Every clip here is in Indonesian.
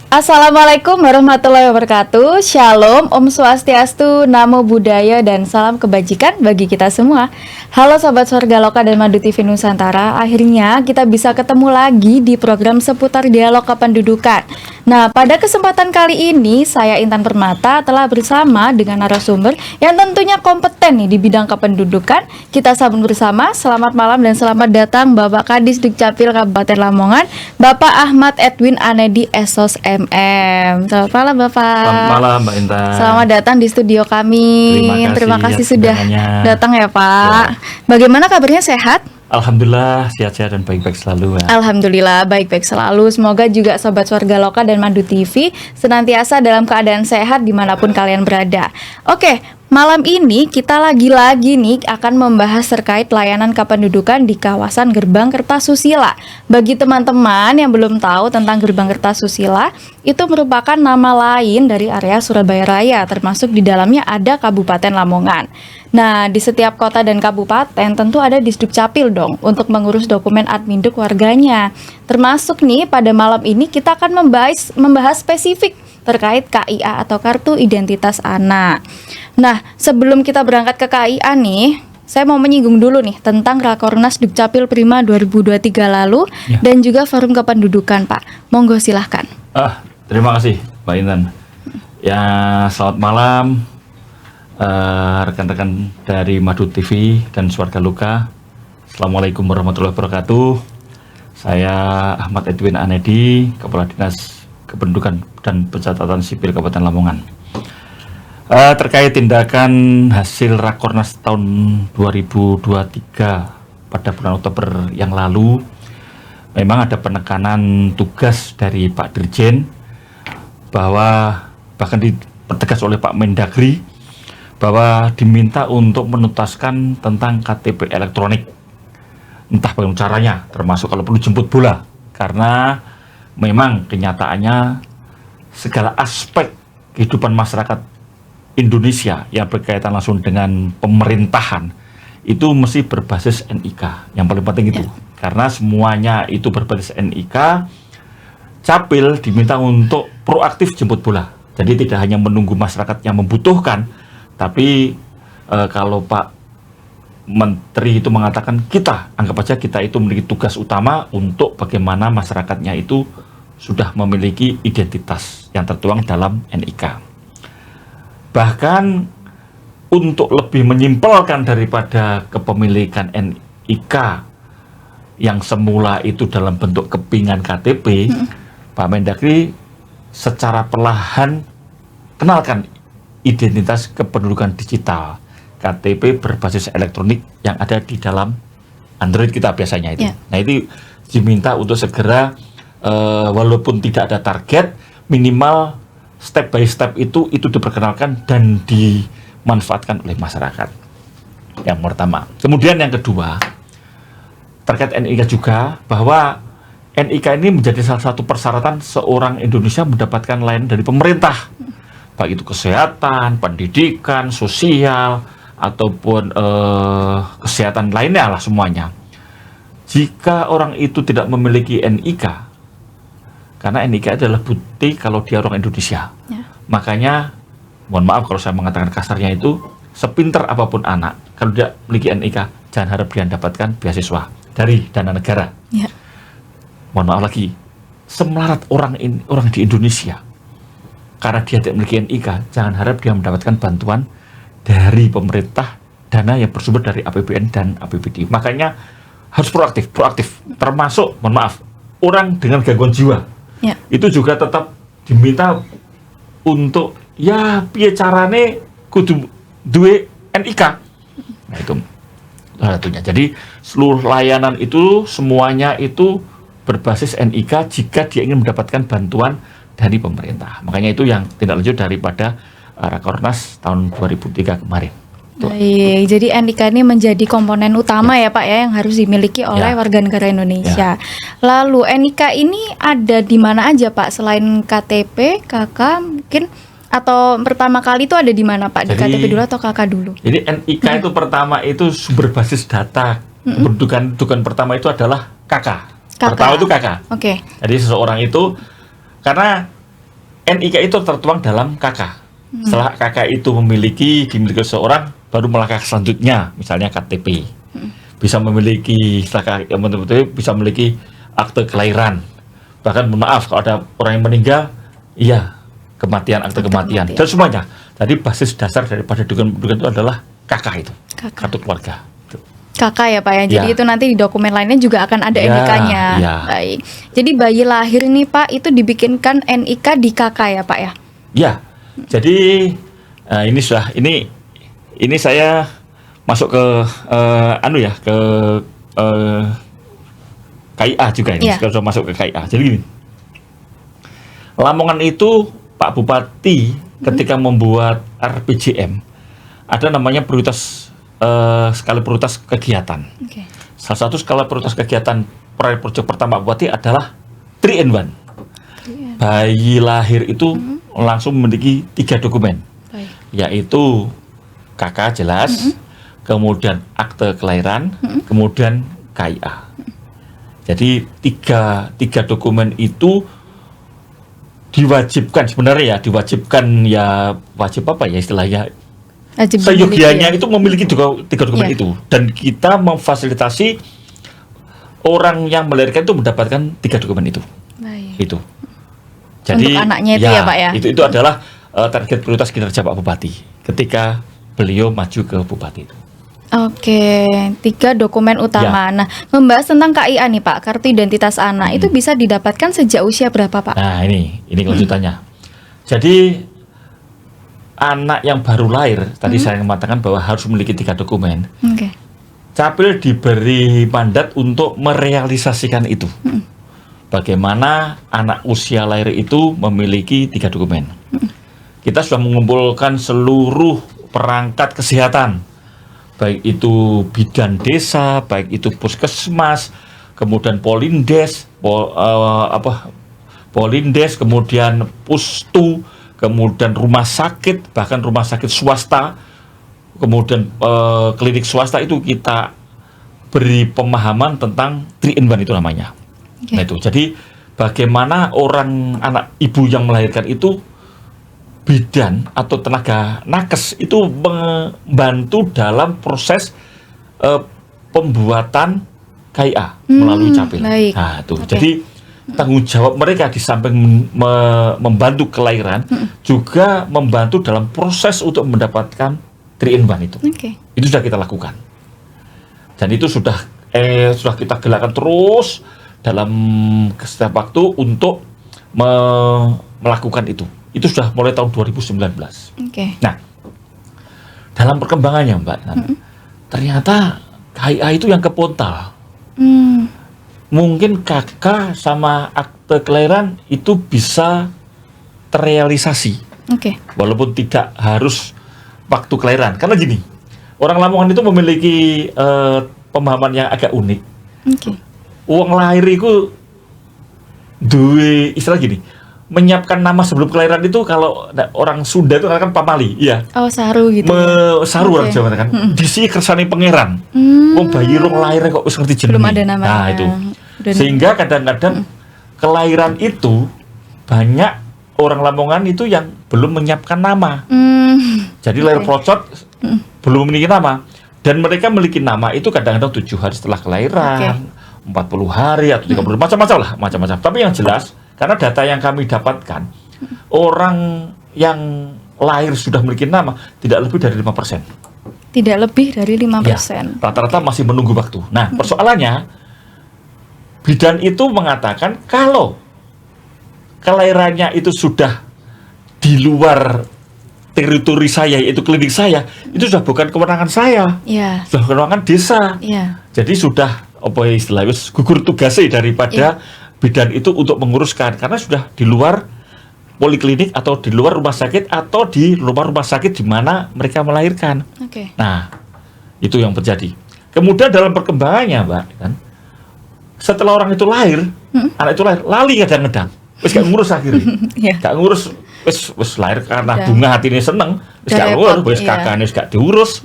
Assalamualaikum warahmatullahi wabarakatuh. Shalom, Om Swastiastu, Namo Buddhaya, dan salam kebajikan bagi kita semua. Halo Sobat Surga Loka dan Madu TV Nusantara. Akhirnya kita bisa ketemu lagi di program seputar dialog kependudukan. Nah, pada kesempatan kali ini saya Intan Permata telah bersama dengan narasumber yang tentunya kompeten nih di bidang kependudukan. Kita sambut bersama. Selamat malam dan selamat datang Bapak Kadis Dukcapil Kabupaten Lamongan, Bapak Ahmad Edwin Anedi Esos MM. Selamat malam Bapak. Selamat malam Mbak Intan. Selamat datang di studio kami. Terima kasih sudah datang ya Pak. Ya. Bagaimana kabarnya, sehat? Alhamdulillah sehat-sehat dan baik-baik selalu ya. Alhamdulillah baik-baik selalu. Semoga juga Sobat Warga Loka dan Madu TV senantiasa dalam keadaan sehat dimanapun kalian berada. Oke, malam ini kita lagi-lagi nih akan membahas terkait layanan kependudukan di kawasan Gerbang Kertasusila. Bagi teman-teman yang belum tahu tentang Gerbang Kertasusila, itu merupakan nama lain dari area Surabaya Raya, termasuk di dalamnya ada Kabupaten Lamongan. Nah, di setiap kota dan kabupaten tentu ada Disdukcapil dong untuk mengurus dokumen adminduk warganya. Termasuk nih pada malam ini kita akan membahas spesifik terkait KIA atau Kartu Identitas Anak. Nah, sebelum kita berangkat ke KIA nih, saya mau menyinggung dulu nih tentang Rakornas Dukcapil Prima 2023 lalu ya, dan juga Forum Kependudukan, Pak. Monggo silahkan. Terima kasih Mbak Intan. Ya, selamat malam rekan-rekan dari Madu TV dan Swarga Luka. Assalamualaikum warahmatullahi wabarakatuh. Saya Ahmad Edwin Anedi, Kepala Dinas Kependudukan dan Pencatatan Sipil Kabupaten Lamongan. Terkait tindakan hasil Rakornas tahun 2023 pada bulan Oktober yang lalu, memang ada penekanan tugas dari Pak Dirjen bahwa bahkan dipertegas oleh Pak Mendagri bahwa diminta untuk menuntaskan tentang KTP elektronik, entah bagaimana caranya, termasuk kalau perlu jemput bola, karena memang kenyataannya segala aspek kehidupan masyarakat Indonesia yang berkaitan langsung dengan pemerintahan itu mesti berbasis NIK, yang paling penting itu, karena semuanya itu berbasis NIK. Capil diminta untuk proaktif jemput bola, jadi tidak hanya menunggu masyarakat yang membutuhkan, tapi kalau Pak Menteri itu mengatakan anggap aja kita itu memiliki tugas utama untuk bagaimana masyarakatnya itu sudah memiliki identitas yang tertuang dalam NIK. Bahkan untuk lebih menyimpelkan daripada kepemilikan NIK yang semula itu dalam bentuk kepingan KTP, Pak Mendagri secara perlahan kenalkan identitas kependudukan digital, KTP berbasis elektronik yang ada di dalam Android kita biasanya itu. Nah, itu diminta untuk segera walaupun tidak ada target, minimal step by step itu diperkenalkan dan dimanfaatkan oleh masyarakat. Yang pertama. Kemudian yang kedua, terkait NIK juga, bahwa NIK ini menjadi salah satu persyaratan seorang Indonesia mendapatkan layanan dari pemerintah, baik itu kesehatan, pendidikan, sosial, ataupun kesehatan lainnya lah semuanya. Jika orang itu tidak memiliki NIK, karena NIK adalah bukti kalau dia orang Indonesia, makanya, mohon maaf kalau saya mengatakan kasarnya itu, sepinter apapun anak, kalau tidak memiliki NIK, jangan harap dia mendapatkan beasiswa dari dana negara. Mohon maaf lagi, semelarat orang di Indonesia, karena dia tidak memiliki NIK, jangan harap dia mendapatkan bantuan dari pemerintah, dana yang bersumber dari APBN dan APBD. Makanya harus proaktif. Termasuk, mohon maaf, orang dengan gangguan jiwa, itu juga tetap diminta untuk piye carane kudu duwe NIK. Nah, itu satunya. Jadi seluruh layanan itu semuanya itu berbasis NIK jika dia ingin mendapatkan bantuan dari pemerintah. Makanya itu yang tindak lanjut daripada Rakornas tahun 2003 kemarin. Baik, jadi NIK ini menjadi komponen utama ya Pak ya, yang harus dimiliki oleh warga negara Indonesia. Lalu NIK ini ada di mana aja Pak, selain KTP, KK mungkin, atau pertama kali itu ada di mana Pak? Di KTP dulu atau KK dulu? Jadi NIK itu pertama itu sumber basis data kependudukan pertama itu adalah KK. Pertama itu KK. Oke. Jadi seseorang itu, karena NIK itu tertuang dalam KK. Setelah KK itu dimiliki seseorang, baru melangkah selanjutnya, misalnya KTP. Bisa memiliki setelah KTP bisa memiliki akte kelahiran. Bahkan mohon maaf kalau ada orang yang meninggal, iya kematian, akte kematian dan semuanya. Jadi basis dasar daripada dokumen itu adalah KK itu, kartu keluarga. Kakak ya Pak ya. Jadi itu nanti di dokumen lainnya juga akan ada NIK-nya. Baik. Jadi bayi lahir ini Pak itu dibikinkan NIK di KK ya Pak ya? Ya. Jadi ini saya masuk ke ke KIA juga ini. Sudah masuk ke KIA. Jadi gini. Lamongan itu Pak Bupati ketika membuat RPJM ada namanya skala prioritas kegiatan. Salah satu skala prioritas kegiatan proyek pertama Bupati adalah 3-in-1. Bayi lahir itu langsung memiliki 3 dokumen, yaitu KK jelas, kemudian akte kelahiran, kemudian KIA. Jadi tiga dokumen itu diwajibkan sebenarnya wajib apa ya istilahnya? Seyogianya itu memiliki 3 dokumen itu, dan kita memfasilitasi orang yang melahirkan itu mendapatkan 3 dokumen itu. Itu. Jadi untuk anaknya itu ya Pak ya. Itu adalah target prioritas kinerja Pak Bupati ketika beliau maju ke Bupati itu. Oke, 3 dokumen utama. Nah, membahas tentang KIA nih Pak, kartu identitas anak itu bisa didapatkan sejak usia berapa Pak? Nah ini kelanjutannya. Jadi anak yang baru lahir, tadi saya mengatakan bahwa harus memiliki 3 dokumen. Capil diberi mandat untuk merealisasikan itu. Bagaimana anak usia lahir itu memiliki 3 dokumen. Kita sudah mengumpulkan seluruh perangkat kesehatan, baik itu bidan desa, baik itu puskesmas, kemudian polindes, kemudian pustu, kemudian rumah sakit, bahkan rumah sakit swasta, kemudian klinik swasta itu kita beri pemahaman tentang 3-in-1 itu namanya. Nah itu, jadi bagaimana anak ibu yang melahirkan itu, bidan atau tenaga nakes itu membantu dalam proses pembuatan KIA melalui Capil. Nah itu, jadi tanggung jawab mereka di samping membantu kelahiran, juga membantu dalam proses untuk mendapatkan 3-in-1 itu. Itu sudah kita lakukan, dan itu sudah kita gelarkan terus dalam setiap waktu untuk melakukan itu. Itu sudah mulai tahun 2019. Nah, dalam perkembangannya Mbak, ternyata KIA itu yang kepontal. Mungkin KK sama akte kelahiran itu bisa terrealisasi, walaupun tidak harus waktu kelahiran. Karena gini, orang Lamongan itu memiliki pemahaman yang agak unik. Uang lahir itu duwe istilah gini, menyiapkan nama sebelum kelahiran itu kalau orang Sunda itu kan pamali, iya. Oh, saru gitu. Saru orang Jawa kan. Disi kersane pangeran. Wong bayi rong lahir kok wis ngerti jenenge. Belum ada nama. Nah, itu. Sehingga kadang-kadang kelahiran itu banyak orang Lamongan itu yang belum menyiapkan nama. Jadi lahir procot belum memiliki nama, dan mereka memiliki nama itu kadang-kadang 7 hari setelah kelahiran, 40 hari atau 30 macam-macam. Tapi yang jelas, karena data yang kami dapatkan, orang yang lahir sudah memiliki nama tidak lebih dari 5%. Tidak lebih dari 5%. Rata-rata masih menunggu waktu. Nah, persoalannya, bidan itu mengatakan kalau kelahirannya itu sudah di luar teritori saya, yaitu klinik saya, itu sudah bukan kewenangan saya, sudah kewenangan desa. Jadi sudah istilahnya gugur tugasnya daripada bidan itu untuk menguruskan, karena sudah di luar poliklinik atau di luar rumah sakit atau di luar rumah sakit di mana mereka melahirkan. Nah, itu yang terjadi. Kemudian dalam perkembangannya, Mbak, kan, setelah orang itu lahir, anak itu lahir, lali kadang-kadang, wis gak ngurus akhirnya, gak ngurus, wis lahir karena bunga hatinya seneng, wis gak ngurus, wis kakaknya wis gak diurus,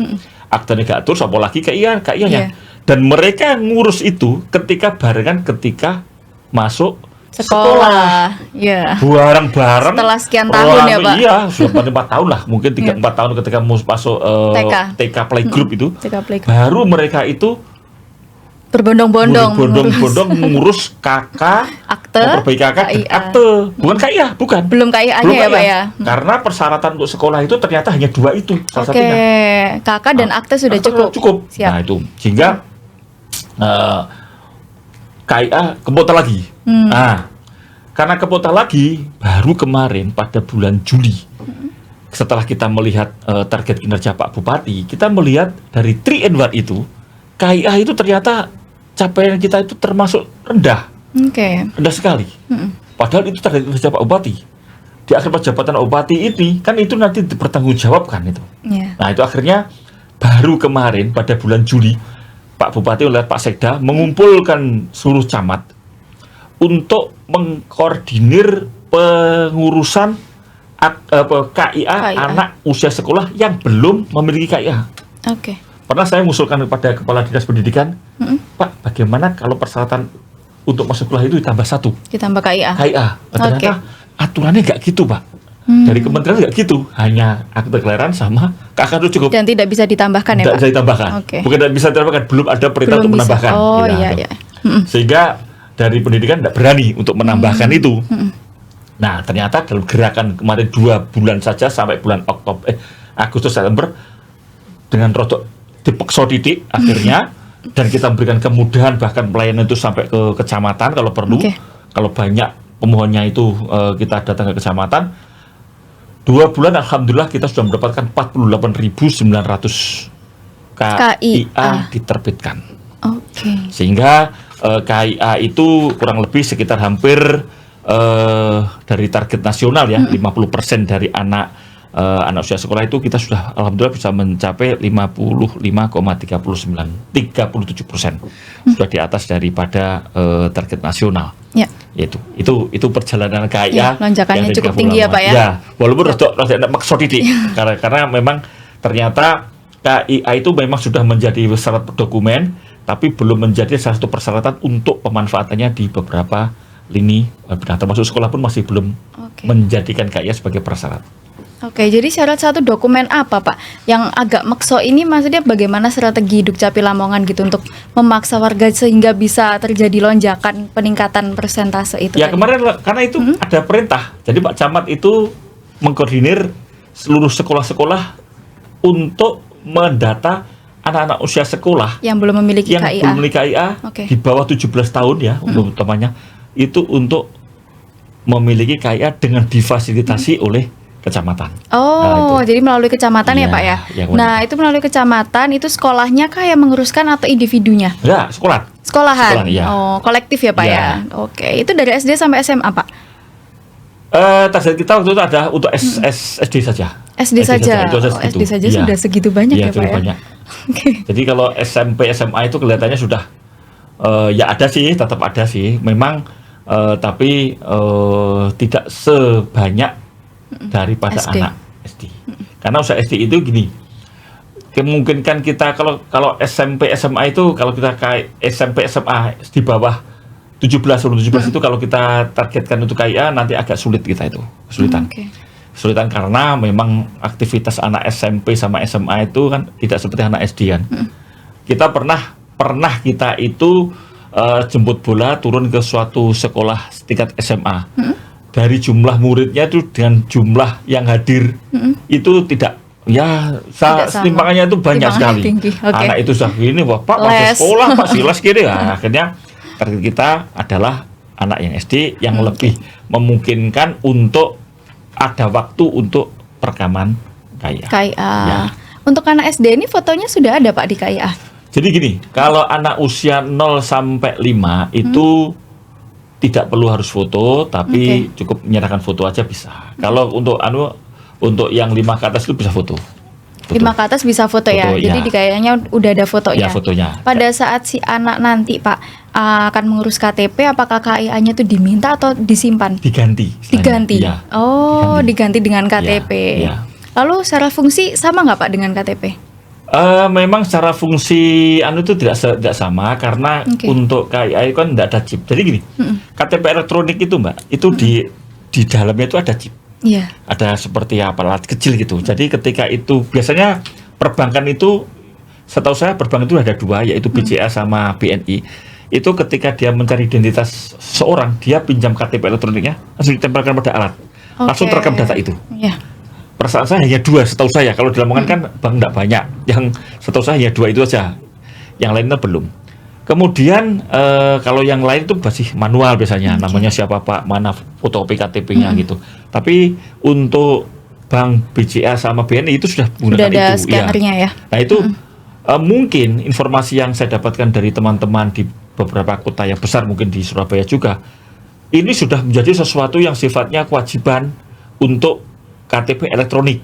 aktenya gak terus, apalagi KIA-nya. Dan mereka ngurus itu ketika barengan ketika masuk Sekolah. Ya. Bareng-bareng Setelah sekian tahun ya, Pak? Iya, sudah 4 tahun lah, mungkin 3-4 tahun ketika masuk TK playgroup itu, TK playgroup. baru mereka itu Berbondong-bondong mengurus KK, akte, memperbaiki KK, dan KIA. akte, bukan KIA, bukan. Belum KIA-nya ya, Pak ya? Karena persyaratan untuk sekolah itu ternyata hanya 2 itu, salah Oke, satunya. KK dan akte sudah Akte cukup. Cukup. Siap. Nah itu, sehingga KIA kepota lagi. Nah, karena kepota lagi, baru kemarin pada bulan Juli, setelah kita melihat target kinerja Pak Bupati, kita melihat dari 3 and 1 itu, KIA itu ternyata capaian kita itu termasuk rendah, Oke. rendah sekali. Padahal itu target kinerja Pak Bupati. Di akhir jabatan Bupati ini, kan itu nanti dipertanggungjawabkan itu. Iya. Nah itu akhirnya baru kemarin pada bulan Juli, Pak Bupati oleh Pak Sekda mengumpulkan seluruh camat untuk mengkoordinir pengurusan KIA anak usia sekolah yang belum memiliki KIA. Oke. Pernah saya mengusulkan kepada Kepala Dinas Pendidikan, Pak, bagaimana kalau persyaratan untuk masuk sekolah itu ditambah 1 Ditambah KIA. KIA? Ternyata aturannya nggak gitu, Pak. Dari kementerian nggak gitu, hanya akte kelahiran sama KK itu cukup. Dan tidak bisa ditambahkan ya, Tidak Pak? bisa ditambahkan. Oke. Bukan tidak bisa ditambahkan, belum ada perintah Belum untuk bisa. menambahkan. Oh, Gitu. iya, iya. Sehingga dari pendidikan tidak berani untuk menambahkan itu. Nah, ternyata dalam gerakan kemarin 2 bulan saja sampai bulan Agustus September, dengan rodok dipekso titik akhirnya, dan kita memberikan kemudahan bahkan pelayanan itu sampai ke kecamatan kalau perlu. Oke. Kalau banyak pemohonnya itu kita datang ke kecamatan. 2 bulan alhamdulillah kita sudah mendapatkan 48.900 KIA diterbitkan. Oke. Sehingga KIA itu kurang lebih sekitar hampir dari target nasional ya, 50% dari anak usia sekolah itu kita sudah alhamdulillah bisa mencapai 55,37%. Sudah di atas daripada target nasional. Ya. Itu perjalanan KIA Ya, lonjakannya yang cukup dari tinggi ya, lama. Pak ya. Ya, walaupun rada maksud didik. Karena memang ternyata KIA itu memang sudah menjadi syarat dokumen, tapi belum menjadi salah satu persyaratan untuk pemanfaatannya di beberapa lini webinar. Termasuk sekolah pun masih belum menjadikan KIA sebagai persyarat. Oke, jadi syarat satu dokumen apa, Pak? Yang agak makso ini maksudnya bagaimana strategi Dukcapil Lamongan gitu untuk memaksa warga sehingga bisa terjadi lonjakan peningkatan persentase itu? Ya tadi? kemarin karena itu ada perintah, jadi Pak Camat itu mengkoordinir seluruh sekolah-sekolah untuk mendata anak-anak usia sekolah yang belum memiliki yang KIA. belum memiliki KIA di bawah 17 tahun ya, untuk utamanya itu untuk memiliki KIA dengan difasilitasi oleh kecamatan. Oh, jadi melalui kecamatan ya, Iya, Pak ya? yang benar. Nah, itu melalui kecamatan, itu sekolahnya kah yang menguruskan atau individunya? Ya, sekolah. Sekolahan? Sekolahan, iya. Oh, kolektif ya, Pak Iya. ya? Oke, itu dari SD sampai SMA, Pak? Target kita waktu itu ada untuk SD saja. SD saja? Itu Oh, segitu. SD saja Iya. sudah segitu banyak Iya, ya, Pak cukup ya? banyak. Oke. Jadi kalau SMP, SMA itu kelihatannya sudah ya ada sih, tetap ada sih. Memang tapi tidak sebanyak daripada SD. anak SD. Karena usia SD itu gini, kemungkinan kita kalau SMP, SMA itu kalau kita kayak SMP, SMA di bawah 17 itu kalau kita targetkan untuk KIA nanti agak sulit kita itu, kesulitan. Oke. Kesulitan karena memang aktivitas anak SMP sama SMA itu kan tidak seperti anak SD kan. Kita pernah kita itu jemput bola turun ke suatu sekolah tingkat SMA. Dari jumlah muridnya itu dengan jumlah yang hadir itu tidak sama. timbangannya itu banyak Timbangannya sekali. tinggi. Oke. Anak itu sudah gini, Pak masuk Les. sekolah, Pak silas gini. Nah, akhirnya target kita adalah anak yang SD yang lebih memungkinkan untuk ada waktu untuk perekaman KIA. KIA. Ya. Untuk anak SD ini fotonya sudah ada, Pak, di KIA? Jadi gini, kalau anak usia 0 sampai 5 itu tidak perlu harus foto, tapi cukup menyerahkan foto aja bisa. Kalau untuk yang 5 ke atas itu bisa foto. 5 ke atas bisa foto ya. Foto, Jadi ya. di KIA-nya udah ada fotonya. Ya, fotonya. Pada saat si anak nanti, Pak, akan mengurus KTP, apakah KIA-nya itu diminta atau disimpan? Diganti. Diganti. Ya. Oh, diganti dengan KTP. Ya. Lalu secara fungsi sama nggak, Pak, dengan KTP? Memang secara fungsi itu tidak sama karena Oke. untuk KIA itu kan tidak ada chip. Jadi gini, KTP elektronik itu Mbak, itu di dalamnya itu ada chip. Iya. Ada seperti alat kecil gitu. Jadi ketika itu biasanya perbankan itu, setahu saya perbankan itu ada dua, yaitu BCA sama BNI. Itu ketika dia mencari identitas seorang, dia pinjam KTP elektroniknya, langsung ditempelkan pada alat, langsung Oke. terekam data itu. Iya. Perasaan saya hanya dua, setahu saya. Kalau di Lamongan kan bank tidak banyak. Yang setahu saya hanya dua itu saja. Yang lainnya belum. Kemudian kalau yang lain itu masih manual biasanya. Namanya siapa Pak, mana fotokopi KTP-nya gitu. Tapi untuk bank BCA sama BNI itu sudah Sudah menggunakan ada itu. scannernya ya. Nah itu mungkin informasi yang saya dapatkan dari teman-teman di beberapa kota yang besar, mungkin di Surabaya juga, ini sudah menjadi sesuatu yang sifatnya kewajiban untuk KTP elektronik.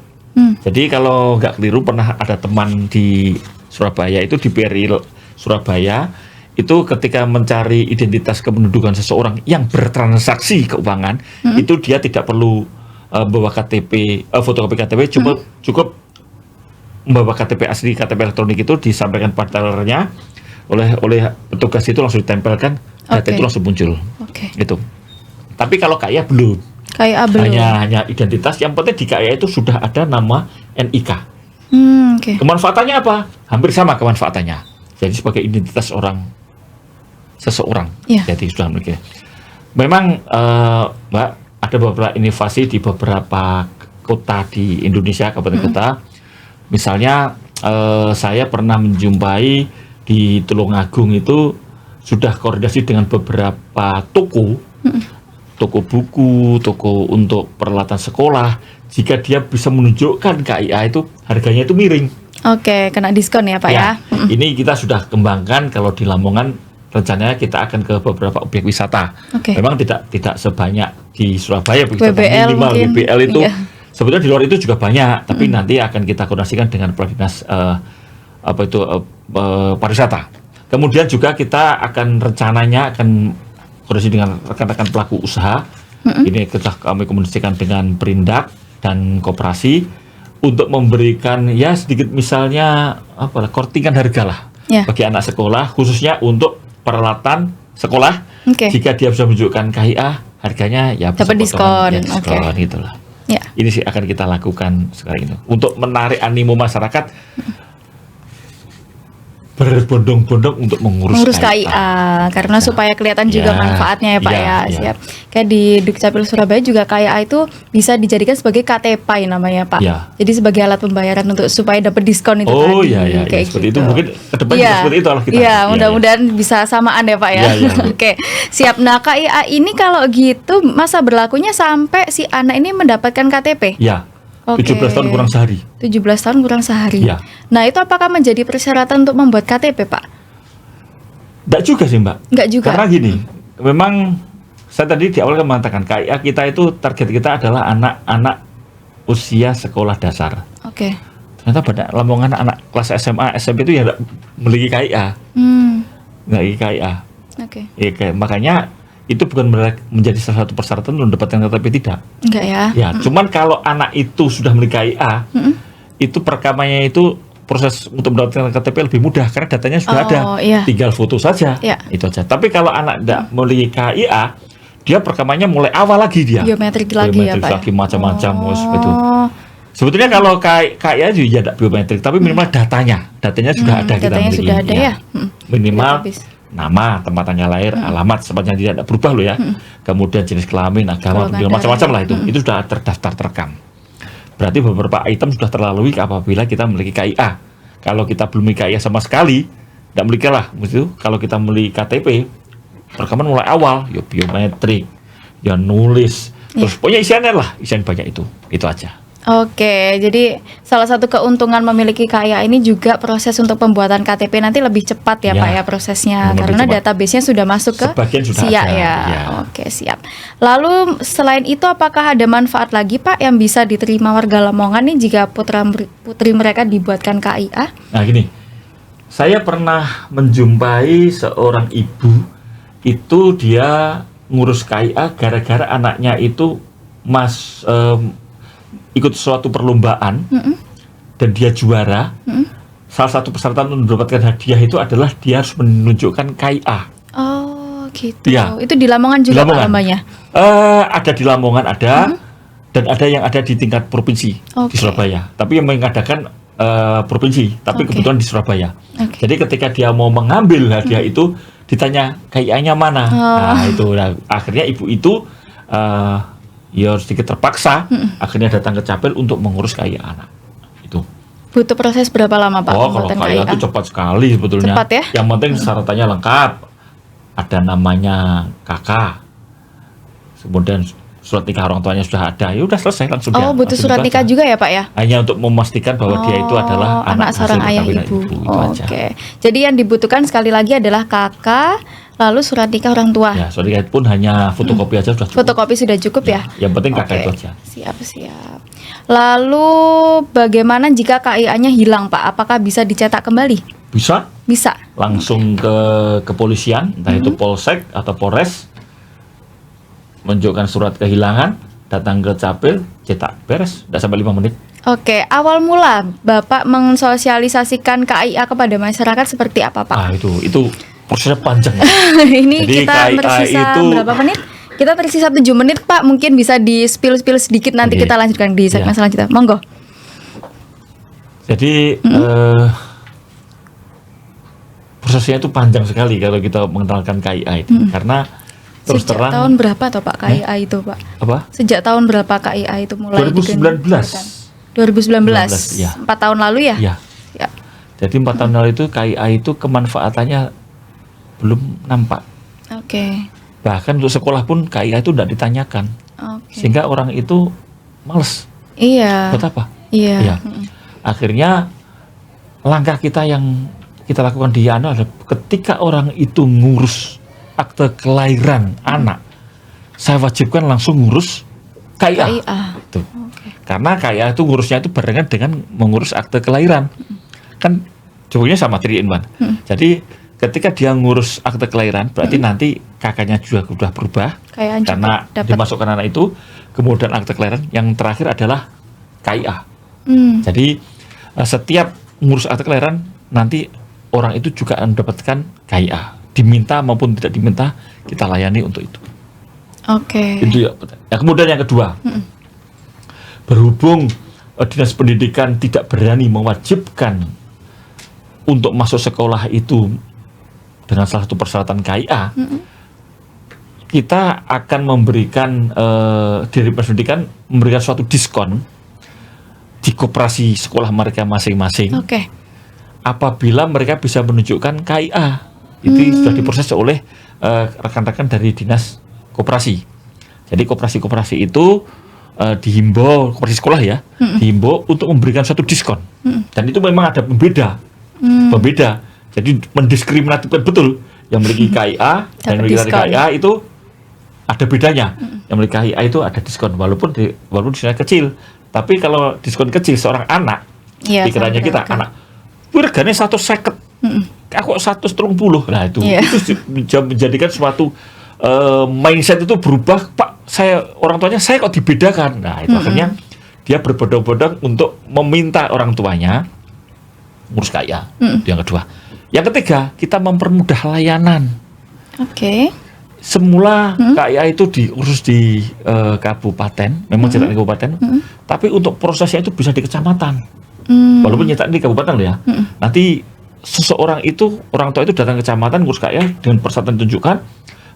Jadi kalau nggak keliru, pernah ada teman di Surabaya itu di BRI Surabaya itu ketika mencari identitas kependudukan seseorang yang bertransaksi keuangan, itu dia tidak perlu membawa KTP, fotokopi KTP, cukup membawa KTP asli, KTP elektronik itu disampaikan pada tellernya, oleh petugas itu langsung ditempelkan, data Oke. itu langsung muncul. Oke. Gitu. Tapi kalau KIA belum. KIA belum. Hanya identitas. Yang penting di KIA itu sudah ada nama NIK. Oke. Kemanfaatannya apa? Hampir sama kemanfaatannya. Jadi sebagai identitas seseorang. Iya. Jadi sudah memiliki. Memang Mbak, ada beberapa inovasi di beberapa kota di Indonesia, kabupaten kota. Misalnya saya pernah menjumpai di Tulungagung itu sudah koordinasi dengan beberapa toko. Toko buku, toko untuk peralatan sekolah, jika dia bisa menunjukkan KIA itu harganya itu miring. Oke, kena diskon ya Pak ya. Ini kita sudah kembangkan. Kalau di Lamongan rencananya kita akan ke beberapa objek wisata. Oke. Memang tidak sebanyak di Surabaya, WBL minimal mungkin. WBL itu. Iya. Sebetulnya di luar itu juga banyak, tapi nanti akan kita koordinasikan dengan Dinas pariwisata. Kemudian juga kita akan rencananya akan koordinasi dengan rekan-rekan pelaku usaha. Ini kami komunikasikan dengan Perindak dan koperasi untuk memberikan ya sedikit misalnya kortingan harga lah Ya. bagi anak sekolah, khususnya untuk peralatan sekolah. Oke. Jika dia bisa menunjukkan KIA, harganya ya bisa Dapat potongan, diskon. ya, diskon gitulah. Ya. Ini sih akan kita lakukan sekarang ini untuk menarik animo masyarakat berbondong-bondong untuk mengurus KIA karena supaya kelihatan juga Ya, manfaatnya ya Pak ya, ya. ya. Siap. Kayak di Dukcapil Surabaya juga KIA itu bisa dijadikan sebagai KTP namanya Pak. Ya. Jadi sebagai alat pembayaran untuk supaya dapat diskon itu Oh tadi. iya, iya, kayak seperti gitu. itu mungkin ke depan Iya. juga seperti itu lah kita. Iya, Iya, mudah-mudahan bisa samaan ya Pak ya. Iya, iya, iya. Oke, siap. Nah KIA ini kalau gitu masa berlakunya sampai si anak ini mendapatkan KTP. Ya. Oke. 17 tahun kurang sehari. 17 tahun kurang sehari. Iya. Nah itu apakah menjadi persyaratan untuk membuat KTP Pak? Enggak juga sih Mbak. Enggak juga. Karena gini, memang saya tadi di awal kan mengatakan KIA kita itu target kita adalah anak-anak usia sekolah dasar. Oke. Ternyata pada Lamongan anak kelas SMA, SMP itu ya enggak memiliki KIA. Nggak memiliki KIA. Oke. Ya, makanya itu bukan menjadi salah satu persyaratan untuk mendapatkan KTP, tidak. Enggak ya? Ya, cuman kalau anak itu sudah memiliki KIA, itu perekamannya itu proses untuk mendapatkan KTP lebih mudah karena datanya sudah ada, iya. tinggal foto saja, Iya. itu aja. Tapi kalau anak tidak memiliki KIA, dia perekamannya mulai awal lagi dia. Biometrik lagi ya Biometrik Pak. lagi macam-macam, Oh. itu. Sebetulnya kalau KIA juga tidak biometrik, tapi minimal datanya sudah ada kita Datanya miliki. sudah ada ya. Minimal Database. nama, tempat tanggal lahir, alamat, semuanya tidak berubah loh ya. Kemudian jenis kelamin, agama, Golongan pendidikan, macam-macam lah darah. itu sudah terdaftar terekam. Berarti beberapa item sudah terlalui apabila kita memiliki KIA. Kalau kita belum memiliki KIA sama sekali, tidak memiliki lah. Itu kalau kita memiliki KTP, perekaman mulai awal, ya biometrik, ya nulis, terus pokoknya isian banyak itu aja. Oke, jadi salah satu keuntungan memiliki KIA ini juga proses untuk pembuatan KTP nanti lebih cepat ya Ya, Pak ya prosesnya lebih karena cepat. database-nya sudah masuk ke Sebagian sudah SIA ada, ya. ya. Oke, siap. Lalu selain itu apakah ada manfaat lagi Pak yang bisa diterima warga Lamongan nih jika putri mereka dibuatkan KIA? Nah gini, saya pernah menjumpai seorang ibu, itu dia ngurus KIA gara-gara anaknya itu ikut suatu perlombaan dan dia juara. salah satu persyaratan untuk mendapatkan hadiah itu adalah dia harus menunjukkan KIA. Oh, gitu. Iya. Itu di Lamongan juga Pak Lamongan. lombanya? Ada di Lamongan ada, dan ada yang ada di tingkat provinsi di Oke. Surabaya. Tapi yang mengadakan provinsi, tapi Oke. kebetulan di Surabaya. Oke. Jadi ketika dia mau mengambil hadiah itu ditanya KIA-nya mana. Oh. Nah itu, akhirnya ibu itu ya sedikit terpaksa akhirnya datang ke Capil untuk mengurus KIA anak. Itu. Butuh proses berapa lama Pak Oh, kalau pembuatan KIA itu cepat sekali sebetulnya. Cepat ya? Yang penting syaratnya lengkap. Ada namanya kakak. Kemudian surat nikah orang tuanya sudah ada. Ya udah selesai langsung. Oh, butuh langsung surat itu nikah aja. juga ya Pak ya? Hanya untuk memastikan bahwa dia itu adalah anak hasil seorang ayah perkawinan ibu. itu aja. Oke. Jadi yang dibutuhkan sekali lagi adalah kakak, lalu surat nikah orang tua. Ya, surat nikah pun hanya fotokopi aja sudah cukup. Fotokopi sudah cukup ya? Yang penting kakak Oke. itu aja. Siap. Lalu bagaimana jika KIA-nya hilang Pak? Apakah bisa dicetak kembali? Bisa Bisa. langsung ke kepolisian, entah itu Polsek atau Polres, menunjukkan surat kehilangan, datang ke Capil, cetak, beres, tidak sampai 5 menit. Oke, awal mula Bapak mensosialisasikan KIA kepada masyarakat seperti apa Pak? Ah itu prosesnya panjang. Ini Jadi kita KIA tersisa itu- berapa menit? Kita tersisa 7 menit Pak, mungkin bisa di spill sedikit nanti Oke. kita lanjutkan di segmen Ya. selanjutnya. Monggo. Jadi prosesnya itu panjang sekali kalau kita mengenalkan KIA itu, karena terus Sejak terang tahun berapa toh Pak KIA itu Pak? apa? Sejak tahun berapa KIA itu mulai 2019. 2019. 2019, ya. 4 tahun lalu ya? Ya. Ya. Jadi 4 tahun lalu itu KIA itu kemanfaatannya belum nampak. Oke. Bahkan untuk sekolah pun KIA itu tidak ditanyakan, Oke. sehingga orang itu males. Iya. Buat apa? Iya. Iya. Akhirnya langkah kita yang kita lakukan di Yana adalah ketika orang itu ngurus akte kelahiran anak, saya wajibkan langsung ngurus KIA. KIA. Tuh. Karena KIA itu ngurusnya itu barengan dengan mengurus akte kelahiran. Kan jauhnya sama 3 in 1. Jadi ketika dia ngurus akte kelahiran, berarti nanti kakaknya juga sudah berubah. Kayak Karena dapat. dimasukkan anak itu, kemudian akte kelahiran, yang terakhir adalah KIA. Jadi setiap ngurus akte kelahiran, nanti orang itu juga akan mendapatkan KIA. Diminta maupun tidak diminta, kita layani untuk itu. Oke. Itu ya. Kemudian yang kedua, berhubung dinas pendidikan tidak berani mewajibkan untuk masuk sekolah itu dengan salah satu persyaratan KIA, kita akan memberikan dari dinas pendidikan memberikan suatu diskon di koperasi sekolah mereka masing-masing Oke. apabila mereka bisa menunjukkan KIA. Itu sudah diproses oleh rekan-rekan dari dinas koperasi. Jadi koperasi-koperasi itu dihimbau, koperasi sekolah ya, dihimbau untuk memberikan suatu diskon. Dan itu memang ada pembeda. Jadi mendiskriminatifkan betul yang memiliki KIA dan Dapat memiliki diskon. KIA itu ada bedanya. Yang memiliki KIA itu ada diskon walaupun diskonnya kecil. Tapi kalau diskon kecil seorang anak, Iya, pikirannya sampai kita berapa? anak, regane 150. Aku 130. Nah itu Iya. itu menjadikan suatu mindset itu berubah. Pak, orang tuanya saya kok dibedakan. Nah itu akhirnya dia berbondong-bondong untuk meminta orang tuanya ngurus KIA. Itu yang kedua. Yang ketiga, kita mempermudah layanan. Oke. Semula KIA itu diurus di kabupaten, memang cetak di kabupaten, tapi untuk prosesnya itu bisa di kecamatan. Walaupun nyetak di kabupaten loh ya. Nanti seseorang itu, orang tua itu datang ke kecamatan ngurus KIA dengan persyaratan ditunjukkan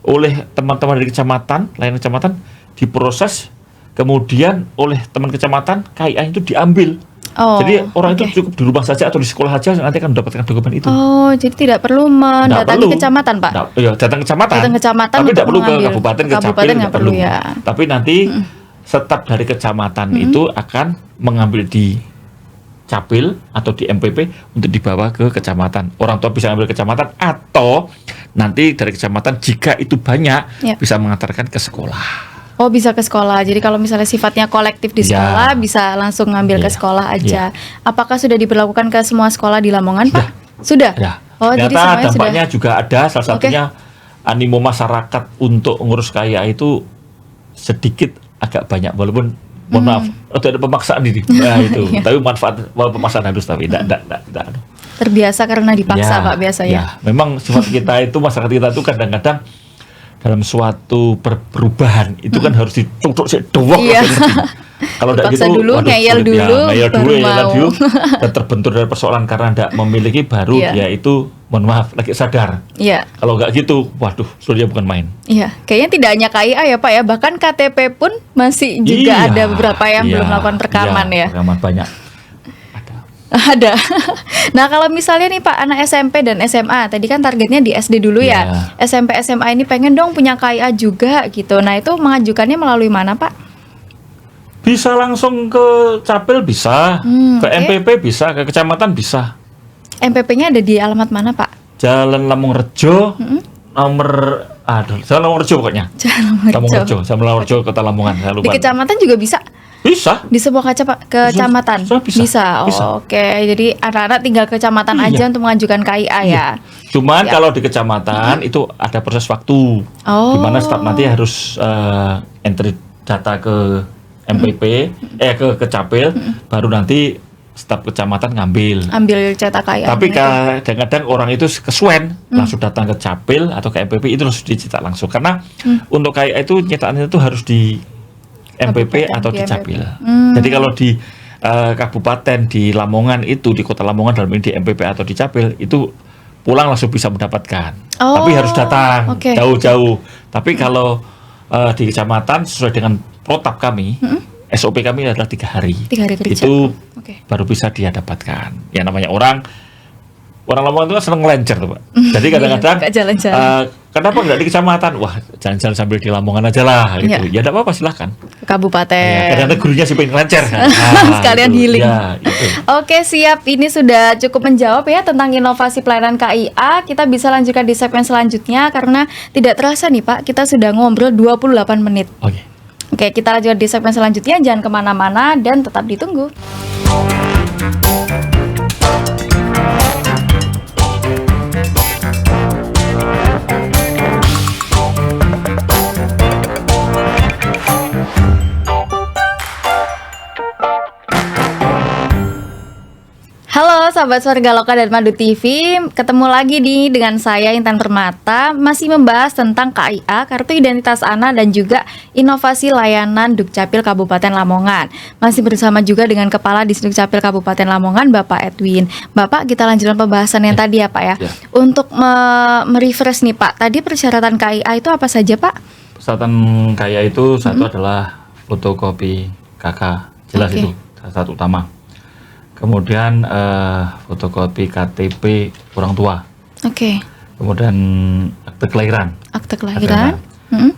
oleh teman-teman dari kecamatan, layanan kecamatan diproses, kemudian oleh teman kecamatan KIA itu diambil. Oh, Jadi orang oke. itu cukup di rumah saja atau di sekolah saja nanti akan mendapatkan dokumen itu. Oh, jadi tidak perlu mendatangi kecamatan, Pak? Iya, datang kecamatan. Datang kecamatan tapi untuk tidak perlu ke mengambil. kabupaten, ke Kabupaten capil, nggak nggak perlu perlu. ya. Tapi nanti staf dari kecamatan itu akan mengambil di capil atau di MPP untuk dibawa ke kecamatan. Orang tua bisa ambil kecamatan atau nanti dari kecamatan jika itu banyak Ya. bisa mengantarkan ke sekolah. Oh, bisa ke sekolah. Jadi kalau misalnya sifatnya kolektif di Ya. sekolah, bisa langsung ngambil ke Iya. sekolah aja. Apakah sudah diberlakukan ke semua sekolah di Lamongan, Pak? Sudah. Ya. Oh, jadi Ternyata semuanya dampaknya sudah. juga ada, salah satunya animo masyarakat untuk ngurus KIA itu sedikit agak banyak, walaupun mohon maaf, ada pemaksaan ini. Nah, itu. Iya. Tapi manfaat pemaksaan halus tapi tidak. Terbiasa karena dipaksa Pak biasanya. Ya, memang sifat kita itu, masyarakat kita itu kadang-kadang dalam suatu perubahan itu kan harus ditutup sih doang. Iya. Kalau tidak Dipaksa gitu, dulu, waduh, ngeyel sulit ya. dulu, Ngeyel baru dulu, mau. dan terbentur dari persoalan karena tidak memiliki, baru Iya. dia itu, mohon maaf, lagi sadar. Iya. Kalau nggak gitu, waduh, sulitnya bukan main. Iya, kayaknya tidak hanya KIA ya Pak ya, bahkan KTP pun masih juga Iya, ada beberapa yang belum iya, melakukan rekaman iya, ya. Rekaman banyak. Ada. Ada. Nah, kalau misalnya nih Pak, anak SMP dan SMA, tadi kan targetnya di SD dulu ya. Iya. SMP SMA ini pengen dong punya KIA juga gitu. Nah, itu mengajukannya melalui mana Pak? Bisa langsung ke Capil bisa, ke oke. MPP bisa, ke kecamatan bisa. MPP-nya ada di alamat mana Pak? Jalan Lampung Rejo, nomor, Jalan Lampung Rejo pokoknya. Jalan Lampung Rejo. Rejo, Jalan Lampung Rejo, Kota Lamongan, saya Di lupa. kecamatan juga bisa? Bisa. Di semua kecamatan? Bisa. Oh, Bisa. oke. Jadi anak-anak tinggal ke kecamatan Iya. aja untuk mengajukan KIA ya. Cuman Ya. kalau di kecamatan itu ada proses waktu, Oh. di mana staf nanti harus entry data ke MPP, ke Capil, baru nanti staf kecamatan ngambil. Ambil cetak KIA. Tapi itu. kadang-kadang orang itu kesuwen langsung datang ke Capil atau ke MPP itu langsung dicetak langsung, karena untuk KIA itu nyetakannya itu harus di MPP Kabupaten, atau di di MPP. Capil. Jadi kalau di kabupaten di Lamongan itu, di Kota Lamongan dalam ini di MPP atau di Capil itu pulang langsung bisa mendapatkan. Oh, Tapi harus datang oke. jauh-jauh. Tapi kalau di kecamatan sesuai dengan protap kami, SOP kami adalah 3 hari. 3 hari kerja. Itu Oke. baru bisa dia dapatkan. Ya namanya orang Lamongan itu kan seneng ngelencer tuh Pak. Jadi kadang-kadang Suka jalan-jalan. kenapa nggak di kecamatan? Wah, jalan-jalan sambil di Lamongan aja lah gitu. Iya. Ya enggak apa-apa, silahkan. Ke kabupaten. Ya, kadang-kadang gurunya sih pengen ngelencer kan. Sekalian gitu. healing. Ya, itu. Oke, siap. Ini sudah cukup menjawab ya tentang inovasi pelayanan KIA. Kita bisa lanjutkan di segmen selanjutnya karena tidak terasa nih Pak, kita sudah ngobrol 28 menit. Oke. Oke, kita lanjut di segmen selanjutnya. Jangan kemana-mana dan tetap ditunggu. Halo sahabat Warga Loka dan Madu TV, ketemu lagi nih dengan saya Intan Permata, masih membahas tentang KIA, Kartu Identitas Anak, dan juga inovasi layanan Dukcapil Kabupaten Lamongan. Masih bersama juga dengan Kepala Disdukcapil Kabupaten Lamongan, Bapak Edwin. Bapak, kita lanjutkan pembahasan yang tadi ya Pak ya. Ya. Untuk merefresh nih Pak, tadi persyaratan KIA itu apa saja Pak? Persyaratan KIA itu satu adalah fotokopi KK, jelas Oke. itu salah satu utama. Kemudian fotokopi KTP orang tua. Oke, Kemudian akte kelahiran. akte kelahiran.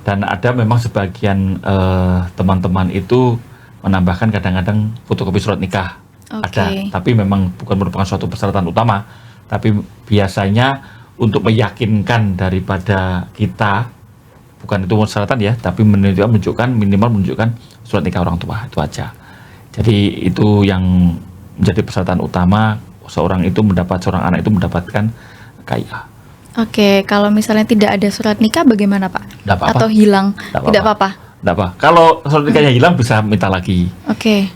Dan ada memang sebagian teman-teman itu menambahkan kadang-kadang fotokopi surat nikah. Oke. Ada, tapi memang bukan merupakan suatu persyaratan utama. Tapi biasanya untuk meyakinkan daripada kita, bukan itu persyaratan ya, tapi menunjukkan minimal menunjukkan surat nikah orang tua, itu aja. Jadi itu yang menjadi persyaratan utama seorang anak itu mendapatkan KIA. Oke, kalau misalnya tidak ada surat nikah bagaimana Pak? Nggak apa-apa. Atau hilang? Nggak Tidak apa-apa. Nggak apa. Kalau surat nikahnya hilang bisa minta lagi Oke.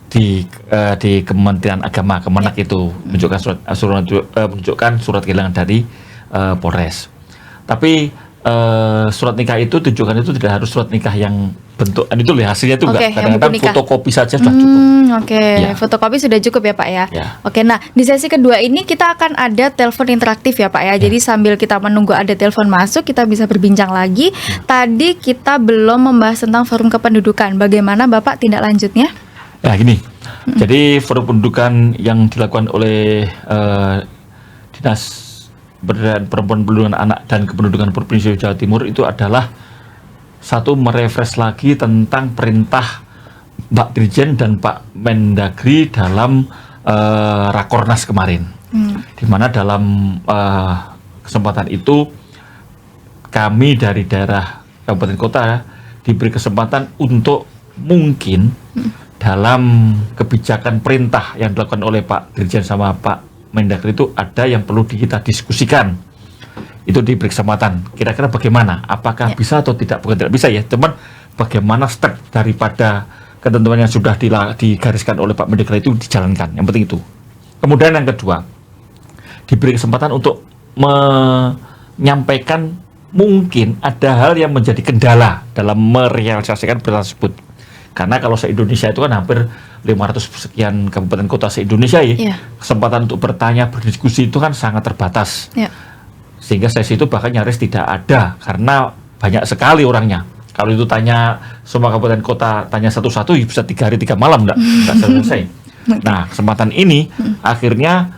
di Kementerian Agama, Kemenak itu menunjukkan surat kehilangan dari Polres. Tapi surat nikah itu tujuan itu tidak harus surat nikah yang bentuk itu lihat hasilnya itu Oke, enggak. yang Kadang-kadang buku nikah. fotokopi saja sudah cukup. Oke, Ya. fotokopi sudah cukup ya Pak ya. Ya. Oke, nah di sesi kedua ini kita akan ada telepon interaktif ya Pak ya. Jadi sambil kita menunggu ada telepon masuk, kita bisa berbincang lagi. Tadi kita belum membahas tentang forum kependudukan. Bagaimana Bapak tindak lanjutnya? Nah gini, jadi forum pendudukan yang dilakukan oleh Dinas Pemberdayaan Perempuan, Perlindungan Anak dan Kependudukan Provinsi Jawa Timur itu adalah satu, merefresh lagi tentang perintah Pak Dirjen dan Pak Mendagri dalam Rakornas kemarin, di mana dalam kesempatan itu kami dari daerah kabupaten kota diberi kesempatan untuk mungkin dalam kebijakan perintah yang dilakukan oleh Pak Dirjen sama Pak Mendagri itu ada yang perlu kita diskusikan. Itu diberi kesempatan. Kira-kira bagaimana? Apakah bisa atau tidak? Bukan tidak bisa ya, cuman bagaimana step daripada ketentuan yang sudah digariskan oleh Pak Mendagri itu dijalankan. Yang penting itu. Kemudian yang kedua, diberi kesempatan untuk menyampaikan mungkin ada hal yang menjadi kendala dalam merealisasikan perintah tersebut. Karena kalau se-Indonesia itu kan hampir 500 sekian kabupaten kota se-Indonesia ya. Kesempatan untuk bertanya, berdiskusi itu kan sangat terbatas. Sehingga sesi itu bahkan nyaris tidak ada karena banyak sekali orangnya. Kalau itu tanya semua kabupaten kota, tanya satu-satu bisa 3 hari 3 malam enggak selesai. Nah, kesempatan ini akhirnya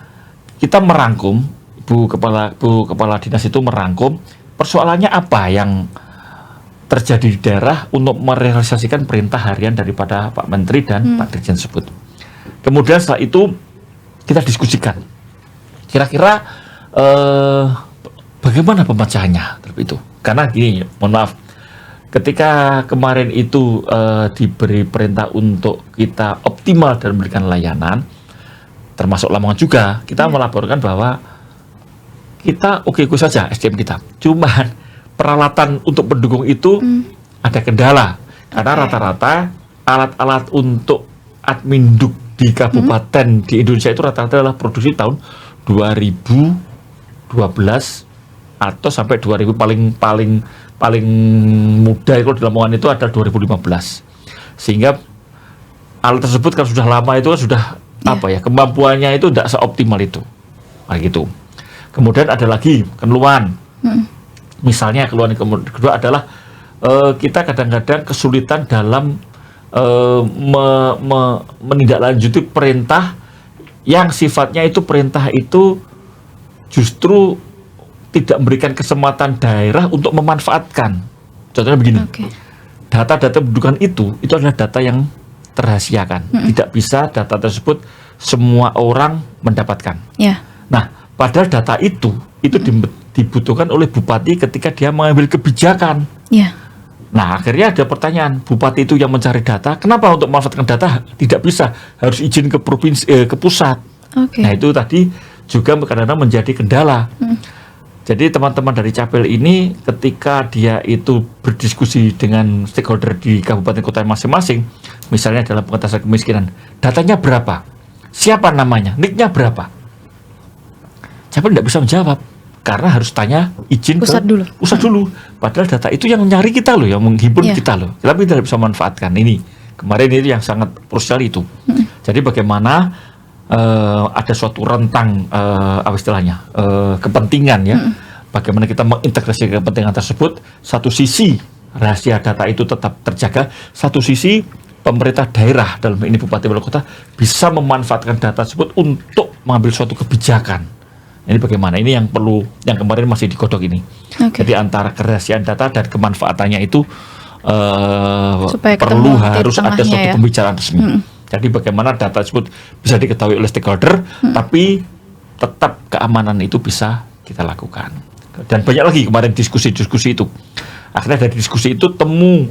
kita merangkum, Bu Kepala Dinas itu merangkum persoalannya apa yang terjadi di daerah untuk merealisasikan perintah harian daripada Pak Menteri dan Pak Dirjen tersebut. Kemudian setelah itu kita diskusikan kira-kira bagaimana pemecahannya terlebih itu. Karena gini, mohon maaf, ketika kemarin itu diberi perintah untuk kita optimal dalam memberikan layanan, termasuk Lamongan juga, kita melaporkan bahwa kita oke saja SDM kita. Cuman peralatan untuk pendukung itu ada kendala karena rata-rata alat-alat untuk adminduk di kabupaten di Indonesia itu rata-rata adalah produksi tahun 2012 atau sampai 2000, paling muda kalau di Lamongan itu ada 2015. Sehingga alat tersebut kan sudah lama itu kan sudah kemampuannya itu tidak seoptimal itu. Nah, gitu. Kemudian ada lagi keluhan. Misalnya keluhan kedua adalah kita kadang-kadang kesulitan dalam menindaklanjuti perintah yang sifatnya itu perintah itu justru tidak memberikan kesempatan daerah untuk memanfaatkan. Contohnya begini, data-data pendudukan itu adalah data yang terrahasiakan. Tidak bisa data tersebut semua orang mendapatkan. Nah, padahal data itu dibutuhkan oleh bupati ketika dia mengambil kebijakan. Nah, akhirnya ada pertanyaan, bupati itu yang mencari data, kenapa untuk memanfaatkan data tidak bisa, harus izin ke provinsi, ke pusat. Nah, itu tadi juga kadang-kadang menjadi kendala. Jadi teman-teman dari Capil ini ketika dia itu berdiskusi dengan stakeholder di kabupaten kota masing-masing, misalnya dalam pengentasan kemiskinan, datanya berapa? Siapa namanya? NIK-nya berapa? Capil tidak bisa menjawab karena harus tanya izin pusat ke pusat dulu. Padahal data itu yang nyari kita loh, yang menghimpun kita loh. Tapi tidak bisa manfaatkan ini. Kemarin itu yang sangat krusial itu. Jadi bagaimana ada suatu rentang apa istilahnya kepentingan ya. Bagaimana kita mengintegrasi kepentingan tersebut. Satu sisi rahasia data itu tetap terjaga. Satu sisi pemerintah daerah dalam ini bupati wali kota bisa memanfaatkan data tersebut untuk mengambil suatu kebijakan. Ini bagaimana? Ini yang perlu, yang kemarin masih digodok ini. Jadi antara kerahasiaan data dan kemanfaatannya itu perlu harus ada suatu pembicaraan resmi. Jadi bagaimana data tersebut bisa diketahui oleh stakeholder, tapi tetap keamanan itu bisa kita lakukan. Dan banyak lagi kemarin diskusi-diskusi itu. Akhirnya dari diskusi itu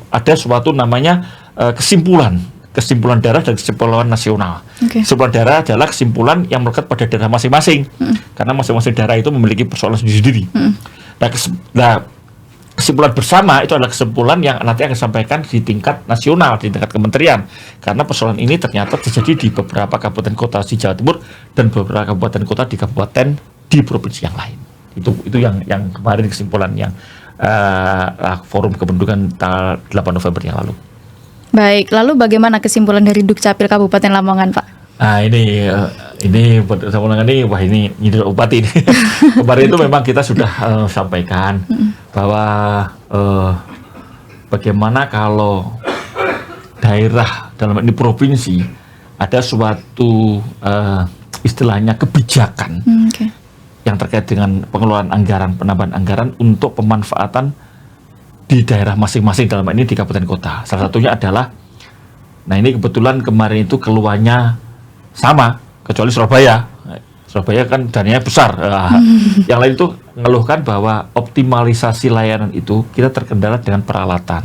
ada suatu namanya kesimpulan daerah dan kesimpulan nasional. Kesimpulan daerah adalah kesimpulan yang melekat pada daerah masing-masing, karena masing-masing daerah itu memiliki persoalan sendiri-sendiri. Nah, kesimpulan bersama itu adalah kesimpulan yang nanti akan disampaikan di tingkat nasional, di tingkat kementerian, karena persoalan ini ternyata terjadi di beberapa kabupaten kota di Jawa Timur dan beberapa kabupaten kota di provinsi yang lain. Itu yang kemarin kesimpulan yang forum kependudukan tanggal 8 November yang lalu. Baik, lalu bagaimana kesimpulan dari Dukcapil Kabupaten Lamongan, Pak? Nah, ini buat Lamongan ini, wah ini nyindir bupati ini. Kemarin itu memang kita sudah sampaikan bahwa bagaimana kalau daerah dalam ini provinsi ada suatu istilahnya kebijakan yang terkait dengan pengelolaan anggaran, penambahan anggaran untuk pemanfaatan di daerah masing-masing, dalam ini di kabupaten kota. Salah satunya adalah, nah ini kebetulan kemarin itu keluarnya sama, kecuali Surabaya. Surabaya kan dananya besar. Yang lain itu mengeluhkan bahwa optimalisasi layanan itu kita terkendala dengan peralatan.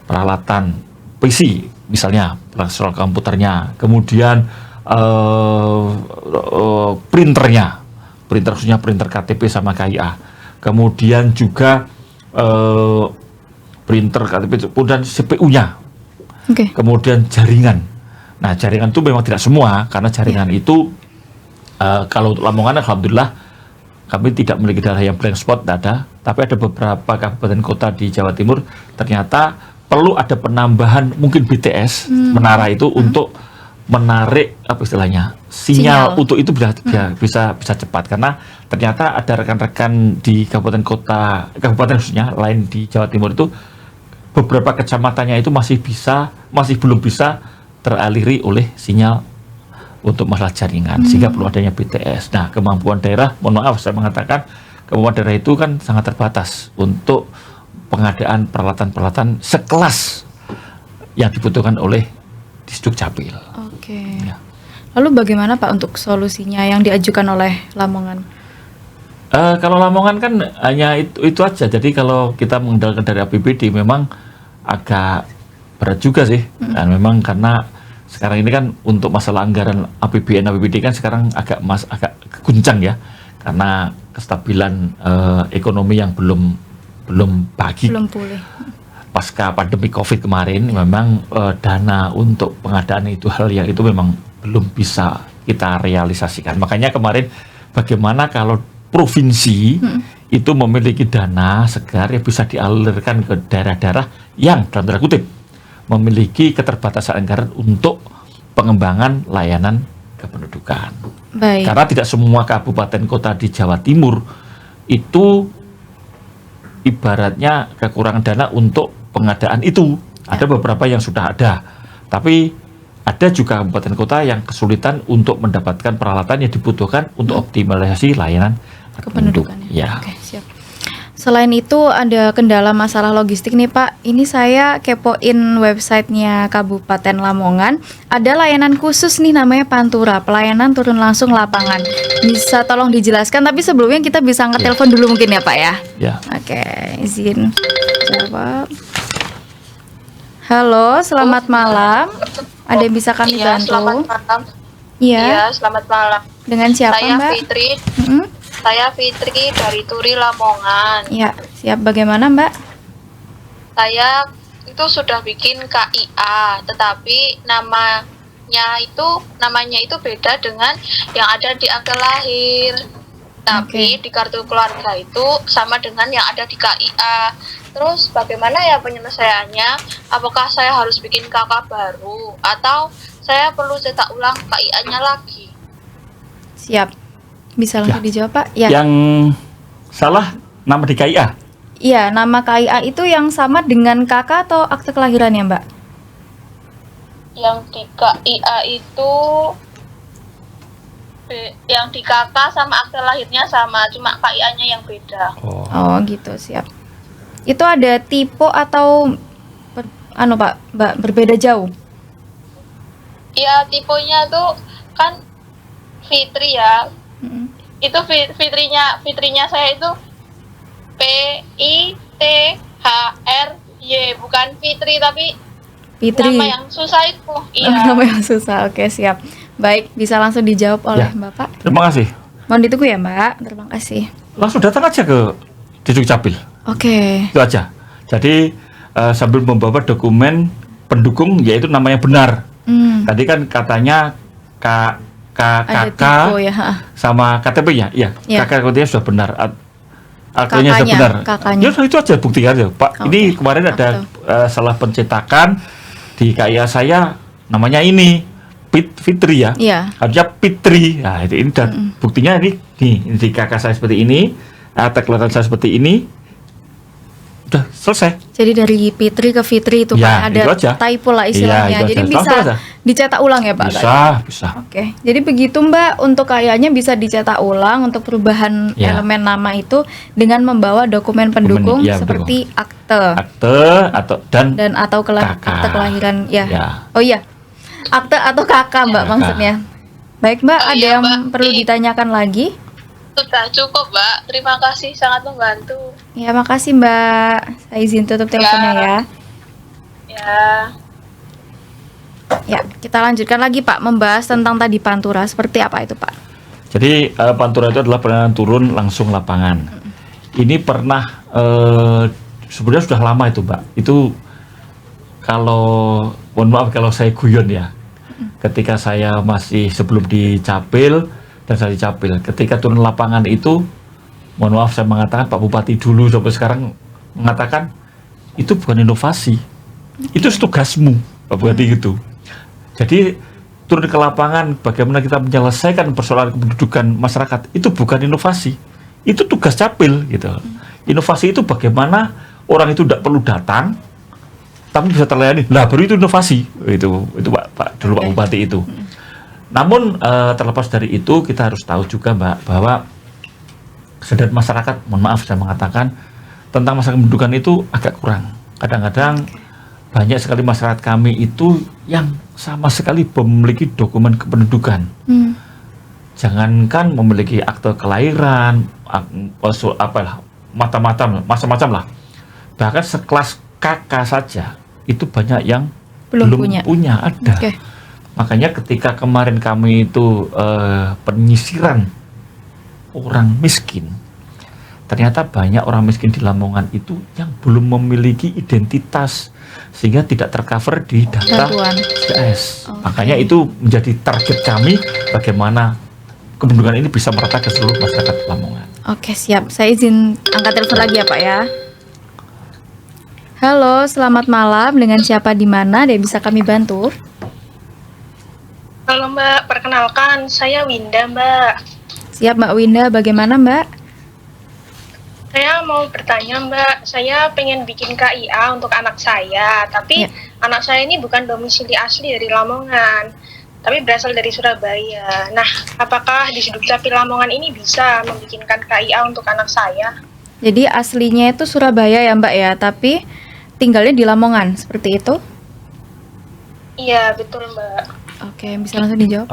Peralatan PC misalnya, peralatan komputernya, kemudian printer khususnya printer KTP sama KIA, kemudian juga printer KTP dan CPU-nya, kemudian jaringan. Nah, jaringan itu memang tidak semua, karena jaringan itu Kalau untuk Lamongan, alhamdulillah kami tidak memiliki daerah yang blank spot, tidak ada. Tapi ada beberapa kabupaten kota di Jawa Timur ternyata perlu ada penambahan mungkin BTS menara itu untuk menarik apa istilahnya sinyal untuk itu bisa cepat, karena ternyata ada rekan-rekan di kabupaten khususnya lain di Jawa Timur itu beberapa kecamatannya itu masih belum bisa teraliri oleh sinyal untuk masalah jaringan, sehingga perlu adanya BTS. Nah, kemampuan daerah, mohon maaf saya mengatakan kemampuan daerah itu kan sangat terbatas untuk pengadaan peralatan-peralatan sekelas yang dibutuhkan oleh Disduk Capil. Oke. Ya. Lalu bagaimana Pak untuk solusinya yang diajukan oleh Lamongan? Kalau Lamongan kan hanya itu aja. Jadi kalau kita mengandalkan dari APBD memang agak berat juga sih. Dan memang karena sekarang ini kan untuk masalah anggaran APBD kan sekarang agak guncang ya, karena kestabilan ekonomi yang belum pulih. Pasca pandemi COVID kemarin, memang dana untuk pengadaan hal yang itu memang belum bisa kita realisasikan. Makanya kemarin bagaimana kalau provinsi itu memiliki dana segar yang bisa dialirkan ke daerah-daerah yang dalam tanda kutip memiliki keterbatasan anggaran untuk pengembangan layanan kependudukan. Baik. Karena tidak semua kabupaten kota di Jawa Timur itu ibaratnya kekurangan dana untuk pengadaan itu. Ada beberapa yang sudah ada, tapi ada juga kabupaten kota yang kesulitan untuk mendapatkan peralatan yang dibutuhkan untuk optimalisasi layanan Kependudukan. Ya. Oke, siap. Selain itu ada kendala masalah logistik nih Pak. Ini saya kepoin websitenya Kabupaten Lamongan. Ada layanan khusus nih namanya Pantura, pelayanan turun langsung lapangan. Bisa tolong dijelaskan, tapi sebelumnya kita bisa angkat telepon dulu mungkin ya Pak ya? Ya. Oke, izin jawab. Halo, selamat malam. Ada yang bisa kami bantu? Selamat malam. Iya. Iya, selamat malam. Dengan siapa Saya Mbak? Fitri. Mm-mm. Saya Fitri dari Turi Lamongan. Ya, siap. Bagaimana Mbak? Saya itu sudah bikin KIA, tetapi namanya itu beda dengan yang ada di akte lahir. Tapi di kartu keluarga itu sama dengan yang ada di KIA. Terus bagaimana ya penyelesaiannya? Apakah saya harus bikin KK baru atau saya perlu cetak ulang KIA-nya lagi? Siap. Bisa langsung dijawab Pak? Ya. Yang salah nama di KIA? Iya, nama KIA itu yang sama dengan KK atau akte kelahirannya Mbak? Yang di KIA itu yang di KK sama akte lahirnya sama, cuma KIA-nya yang beda. Oh, gitu, siap. Itu ada tipe atau Pak, Mbak, berbeda jauh? Ya, tipenya tuh kan Fitri ya. Itu fitrinya saya itu PITHRY, bukan Fitri tapi Fitri. nama yang susah itu. Iya. Nama yang susah. Oke, siap. Baik, bisa langsung dijawab oleh Bapak. Terima kasih. Mohon ditunggu ya Mbak. Terima kasih. Langsung datang aja ke Disduk Capil. Oke. Itu aja. Jadi sambil membawa dokumen pendukung yaitu nama yang benar. Tadi kan katanya Ada KK tipe ya. sama KTP-nya, iya. Ya. KK-nya sudah benar. Aktenya sudah benar. kakaknya. Ya sudah, itu aja bukti aja, Pak. Oke. Ini kemarin ada salah pencetakan di KIA saya namanya ini Fitri ya. Iya. Harusnya Fitri. Nah, ini dan buktinya ini di KK saya seperti ini, akte kelahiran saya seperti ini. Udah selesai. Jadi dari Fitri ke Fitri itu Ya, Pak, itu ada aja. typo lah istilahnya. Iya, itu Jadi aja. bisa Langsung aja. dicetak ulang ya Pak? Bisa. Oke, jadi begitu Mbak, untuk kayanya bisa dicetak ulang untuk perubahan elemen nama itu dengan membawa dokumen pendukung seperti akte dan atau akte kelahiran ya. Oh iya, akte atau KK Mbak maksudnya. Baik Mbak, ada yang Mbak. perlu ditanyakan lagi? Sudah cukup, Mbak. Terima kasih, sangat membantu. Ya, makasih Mbak. Saya izin tutup teleponnya ya. Ya. Ya, kita lanjutkan lagi Pak, membahas tentang tadi Pantura. Seperti apa itu Pak? Jadi Pantura itu adalah pelayanan turun langsung lapangan. Ini pernah sebenarnya sudah lama itu Mbak. Itu mohon maaf kalau saya guyon ya. Ketika saya masih sebelum di Capil, dan saya capil. Ketika turun lapangan itu, mohon maaf saya mengatakan Pak Bupati dulu sampai sekarang mengatakan itu bukan inovasi, itu tugasmu Pak Bupati gitu. Jadi turun ke lapangan bagaimana kita menyelesaikan persoalan kependudukan masyarakat itu bukan inovasi, itu tugas capil gitu. Inovasi itu bagaimana orang itu tidak perlu datang tapi bisa terlayani. Lah baru itu inovasi. Itu Pak dulu Pak Bupati itu. Namun terlepas dari itu kita harus tahu juga Mbak bahwa kesadaran masyarakat, mohon maaf saya mengatakan tentang masalah kependudukan itu agak kurang. Kadang-kadang banyak sekali masyarakat kami itu yang sama sekali belum memiliki dokumen kependudukan. Jangankan memiliki akte kelahiran, macam-macam lah. Bahkan sekelas KK saja itu banyak yang belum punya ada. Makanya ketika kemarin kami itu penyisiran orang miskin, ternyata banyak orang miskin di Lamongan itu yang belum memiliki identitas sehingga tidak tercover di data SDKS. Makanya itu menjadi target kami bagaimana kependudukan ini bisa merata ke seluruh masyarakat Lamongan. Oke, siap. Saya izin angkat telepon lagi ya Pak ya. Halo, selamat malam. Dengan siapa di mana dan bisa kami bantu? Halo Mbak, perkenalkan saya Winda Mbak. Siap Mbak Winda, bagaimana Mbak? Saya mau bertanya Mbak, saya pengen bikin KIA untuk anak saya, tapi anak saya ini bukan domisili asli dari Lamongan, tapi berasal dari Surabaya. Nah, apakah di Dukcapil Lamongan ini bisa membikinkan KIA untuk anak saya? Jadi aslinya itu Surabaya ya Mbak ya, tapi tinggalnya di Lamongan, seperti itu? Iya, betul Mbak. Oke, bisa langsung dijawab.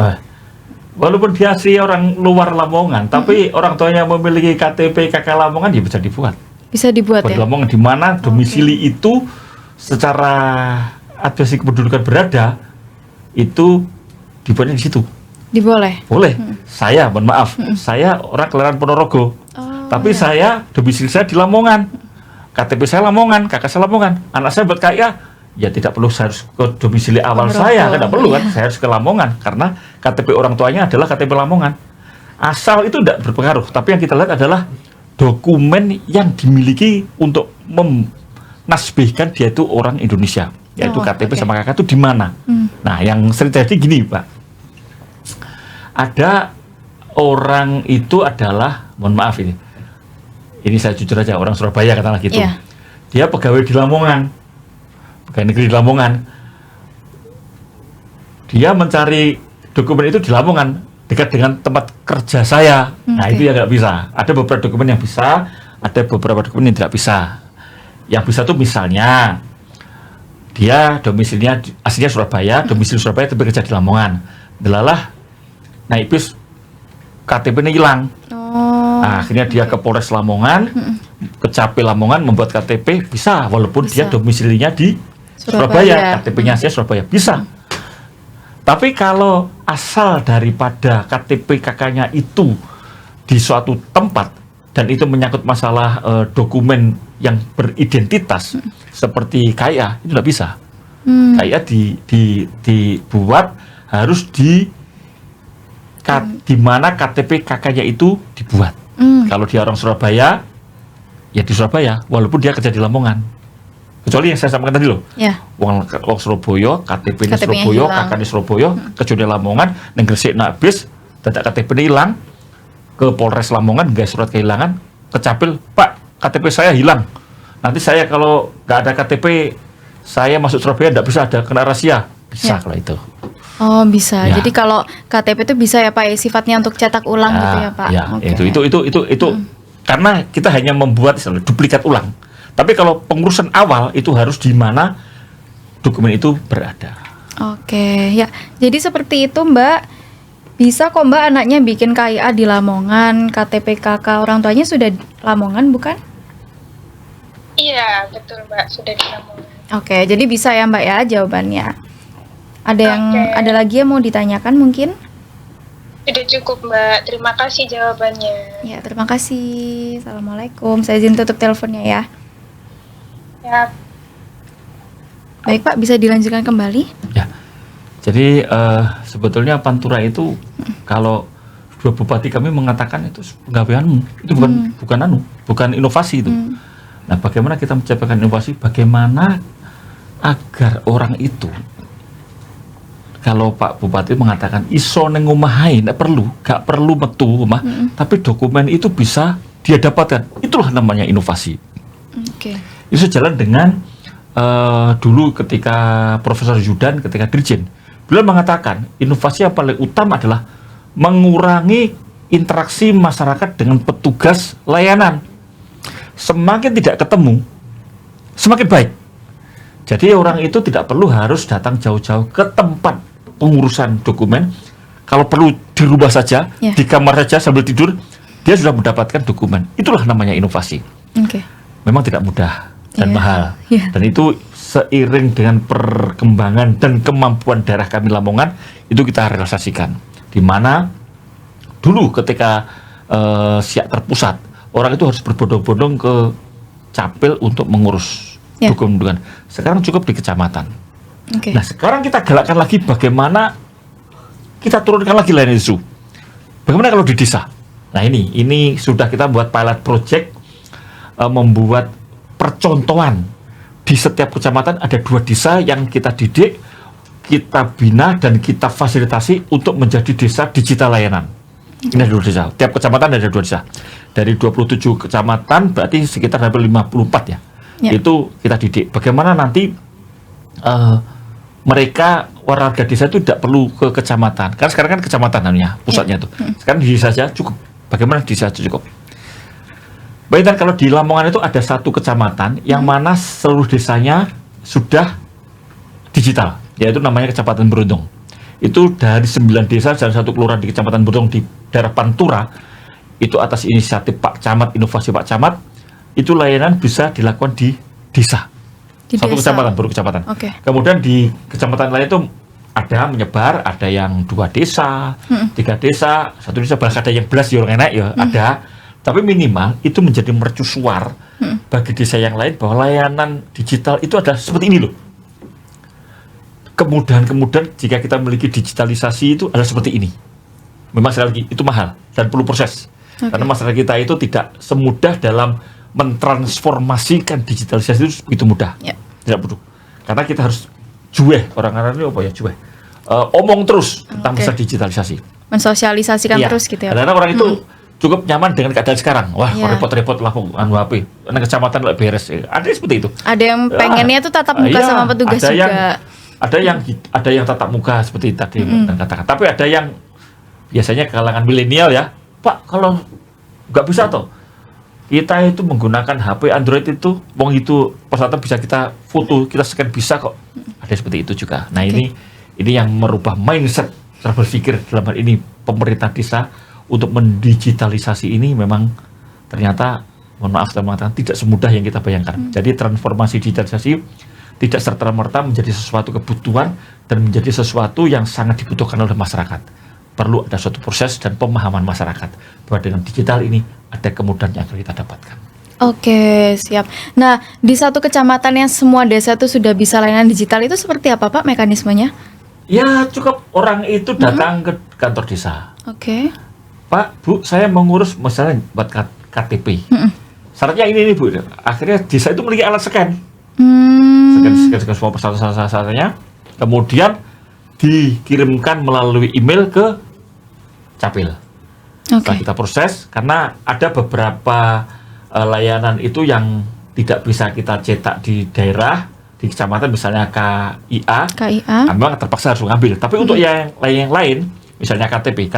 Walaupun dia asli orang luar Lamongan, tapi orang tuanya memiliki KTP KK Lamongan, ya bisa dibuat. Bisa dibuat ya? Lamongan di mana domisili itu secara administrasi kependudukan berada, itu dibuatnya di situ. Diboleh? Boleh. Saya, mohon maaf, saya orang kelahiran Ponorogo, tapi saya domisili saya di Lamongan. KTP saya Lamongan, kakak saya Lamongan. Anak saya buat KIA, ya tidak perlu saya harus ke domisili awal saya, tidak perlu kan, saya harus ke Lamongan karena KTP orang tuanya adalah KTP Lamongan. Asal itu tidak berpengaruh, tapi yang kita lihat adalah dokumen yang dimiliki untuk menasbihkan dia itu orang Indonesia, yaitu KTP sama KK itu di mana. Nah, yang sering terjadi gini, Pak. Ada orang itu adalah, mohon maaf ini saya jujur aja, orang Surabaya katakanlah gitu. Dia pegawai di Lamongan, pegawai negeri di Lamongan. Dia mencari dokumen itu di Lamongan, dekat dengan tempat kerja saya. Nah, itu ya nggak bisa. Ada beberapa dokumen yang bisa, ada beberapa dokumen yang tidak bisa. Yang bisa tuh misalnya dia domisilinya aslinya Surabaya, domisili Surabaya tapi kerja di Lamongan. Delalah naik bis KTP-nya hilang. Nah, akhirnya dia ke Polres Lamongan, ke Capil Lamongan membuat KTP bisa, walaupun dia domisilinya di Surabaya, KTP-nya saya Surabaya bisa. Tapi kalau asal daripada KTP kakaknya itu di suatu tempat dan itu menyangkut masalah dokumen yang beridentitas seperti KIA, itu tidak bisa. KIA dibuat harus di mana KTP kakaknya itu dibuat. Kalau dia orang Surabaya, ya di Surabaya, walaupun dia kerja di Lamongan. Kecuali yang saya sampaikan tadi loh, wong Surabaya, KTP-nya Surabaya, kakaknya Surabaya, kecuali Lamongan, neng Gresik nak bis, dadak KTP-nya hilang, ke Polres Lamongan nggak surat kehilangan, ke Capil, Pak, KTP saya hilang. Nanti saya kalau nggak ada KTP, saya masuk Surabaya nggak bisa, ada kena rahasia, bisa kalau itu. Oh bisa. Jadi kalau KTP itu bisa ya Pak, sifatnya untuk cetak ulang gitu ya Pak. Ya, itu karena kita hanya membuat duplikat ulang. Tapi kalau pengurusan awal itu harus di mana dokumen itu berada. Oke, ya. Jadi seperti itu Mbak. Bisa kok Mbak anaknya bikin KIA di Lamongan, KTP KK orang tuanya sudah Lamongan bukan? Iya, betul Mbak, sudah di Lamongan. Oke, jadi bisa ya Mbak ya jawabannya. Ada lagi yang mau ditanyakan mungkin? Sudah cukup Mbak, terima kasih jawabannya. Ya, terima kasih. Assalamualaikum. Saya izin tutup teleponnya ya. Ya. Baik Pak, bisa dilanjutkan kembali? Ya. Jadi sebetulnya Pantura itu kalau dua bupati kami mengatakan itu penggaweanmu, itu bukan inovasi itu. Nah, bagaimana kita menciptakan inovasi? Bagaimana agar orang itu, kalau Pak Bupati mengatakan iso neng omahe, gak perlu metu omah, tapi dokumen itu bisa dia dapatkan. Itulah namanya inovasi. Itu sejalan dengan dulu ketika Profesor Yudan ketika Dirjen, beliau mengatakan inovasi yang paling utama adalah mengurangi interaksi masyarakat dengan petugas layanan. Semakin tidak ketemu, semakin baik. Jadi orang itu tidak perlu harus datang jauh-jauh ke tempat pengurusan dokumen. Kalau perlu di rumah saja, di kamar saja sambil tidur, dia sudah mendapatkan dokumen. Itulah namanya inovasi. Memang tidak mudah dan mahal. Dan itu seiring dengan perkembangan dan kemampuan daerah kami Lamongan, itu kita realisasikan. Di mana dulu ketika Siak terpusat, orang itu harus berbondong-bondong ke Capil untuk mengurus dokumen. Sekarang cukup di kecamatan. Nah, sekarang kita galakkan lagi bagaimana kita turunkan lagi layanan isu. Bagaimana kalau di desa? Nah, ini sudah kita buat pilot project, membuat percontohan. Di setiap kecamatan ada 2 desa yang kita didik, kita bina dan kita fasilitasi untuk menjadi desa digital layanan. Ini ada 2 desa. Tiap kecamatan ada 2 desa. Dari 27 kecamatan berarti sekitar hampir 54 ya. Itu kita didik. Bagaimana nanti mereka warga desa itu tidak perlu ke kecamatan. Karena sekarang kan kecamatan namanya, pusatnya tuh. Sekarang di desa saja cukup. Bagaimana di desa cukup? Bayangkan kalau di Lamongan itu ada 1 kecamatan yang mana seluruh desanya sudah digital, yaitu namanya Kecamatan Beruntung. Itu dari 9 desa dan 1 kelurahan di Kecamatan Beruntung di daerah Pantura, itu atas inisiatif Pak Camat, inovasi Pak Camat, itu layanan bisa dilakukan di desa. Satu kecamatan, baru kecamatan. Kemudian di kecamatan lain itu ada menyebar, ada yang 2 desa, 3 desa, 1 desa, bahkan ada yang belas ya enak ya, ada. Tapi minimal itu menjadi mercusuar bagi desa yang lain bahwa layanan digital itu ada seperti ini loh. Kemudahan-kemudahan jika kita memiliki digitalisasi itu adalah seperti ini. Memang sekali lagi itu mahal dan perlu proses. Karena masyarakat kita itu tidak semudah dalam mentransformasikan digitalisasi itu begitu mudah. Tidak perlu. Karena kita harus jueh, orang-orang ini apa ya, jueh. Omong terus tentang masalah digitalisasi. Mensosialisasikan terus gitu ya. Karena orang itu cukup nyaman dengan keadaan sekarang. Wah, repot-repot lah HP. Karena kecamatan lah beres. Ada seperti itu. Ada yang pengennya tuh tatap muka sama petugas juga. Ada yang tatap muka seperti tadi katakan. Tapi ada yang biasanya kalangan milenial ya, Pak, kalau nggak bisa toh, kita itu menggunakan HP Android itu, itu persyaratan bisa kita foto, kita scan bisa kok. Ada seperti itu juga. Nah ini yang merubah mindset cara berpikir dalam hal ini pemerintah desa untuk mendigitalisasi ini memang ternyata, mohon maaf saya mengatakan, tidak semudah yang kita bayangkan. Jadi transformasi digitalisasi tidak serta-merta menjadi sesuatu kebutuhan dan menjadi sesuatu yang sangat dibutuhkan oleh masyarakat. Perlu ada suatu proses dan pemahaman masyarakat bahwa dengan digital ini ada kemudahan yang akan kita dapatkan. Oke, siap. Nah, di satu kecamatan yang semua desa itu sudah bisa layanan digital, itu seperti apa Pak mekanismenya? Ya, cukup orang itu datang ke kantor desa. Pak, Bu, saya mengurus misalnya buat KTP. Syaratnya ini Bu. Akhirnya desa itu memiliki alat scan. Scan semua persyaratnya. Kemudian dikirimkan melalui email ke Capil. Setelah kita proses, karena ada beberapa layanan itu yang tidak bisa kita cetak di daerah, di kecamatan misalnya KIA. Memang terpaksa harus mengambil. Tapi untuk yang lain, misalnya KTP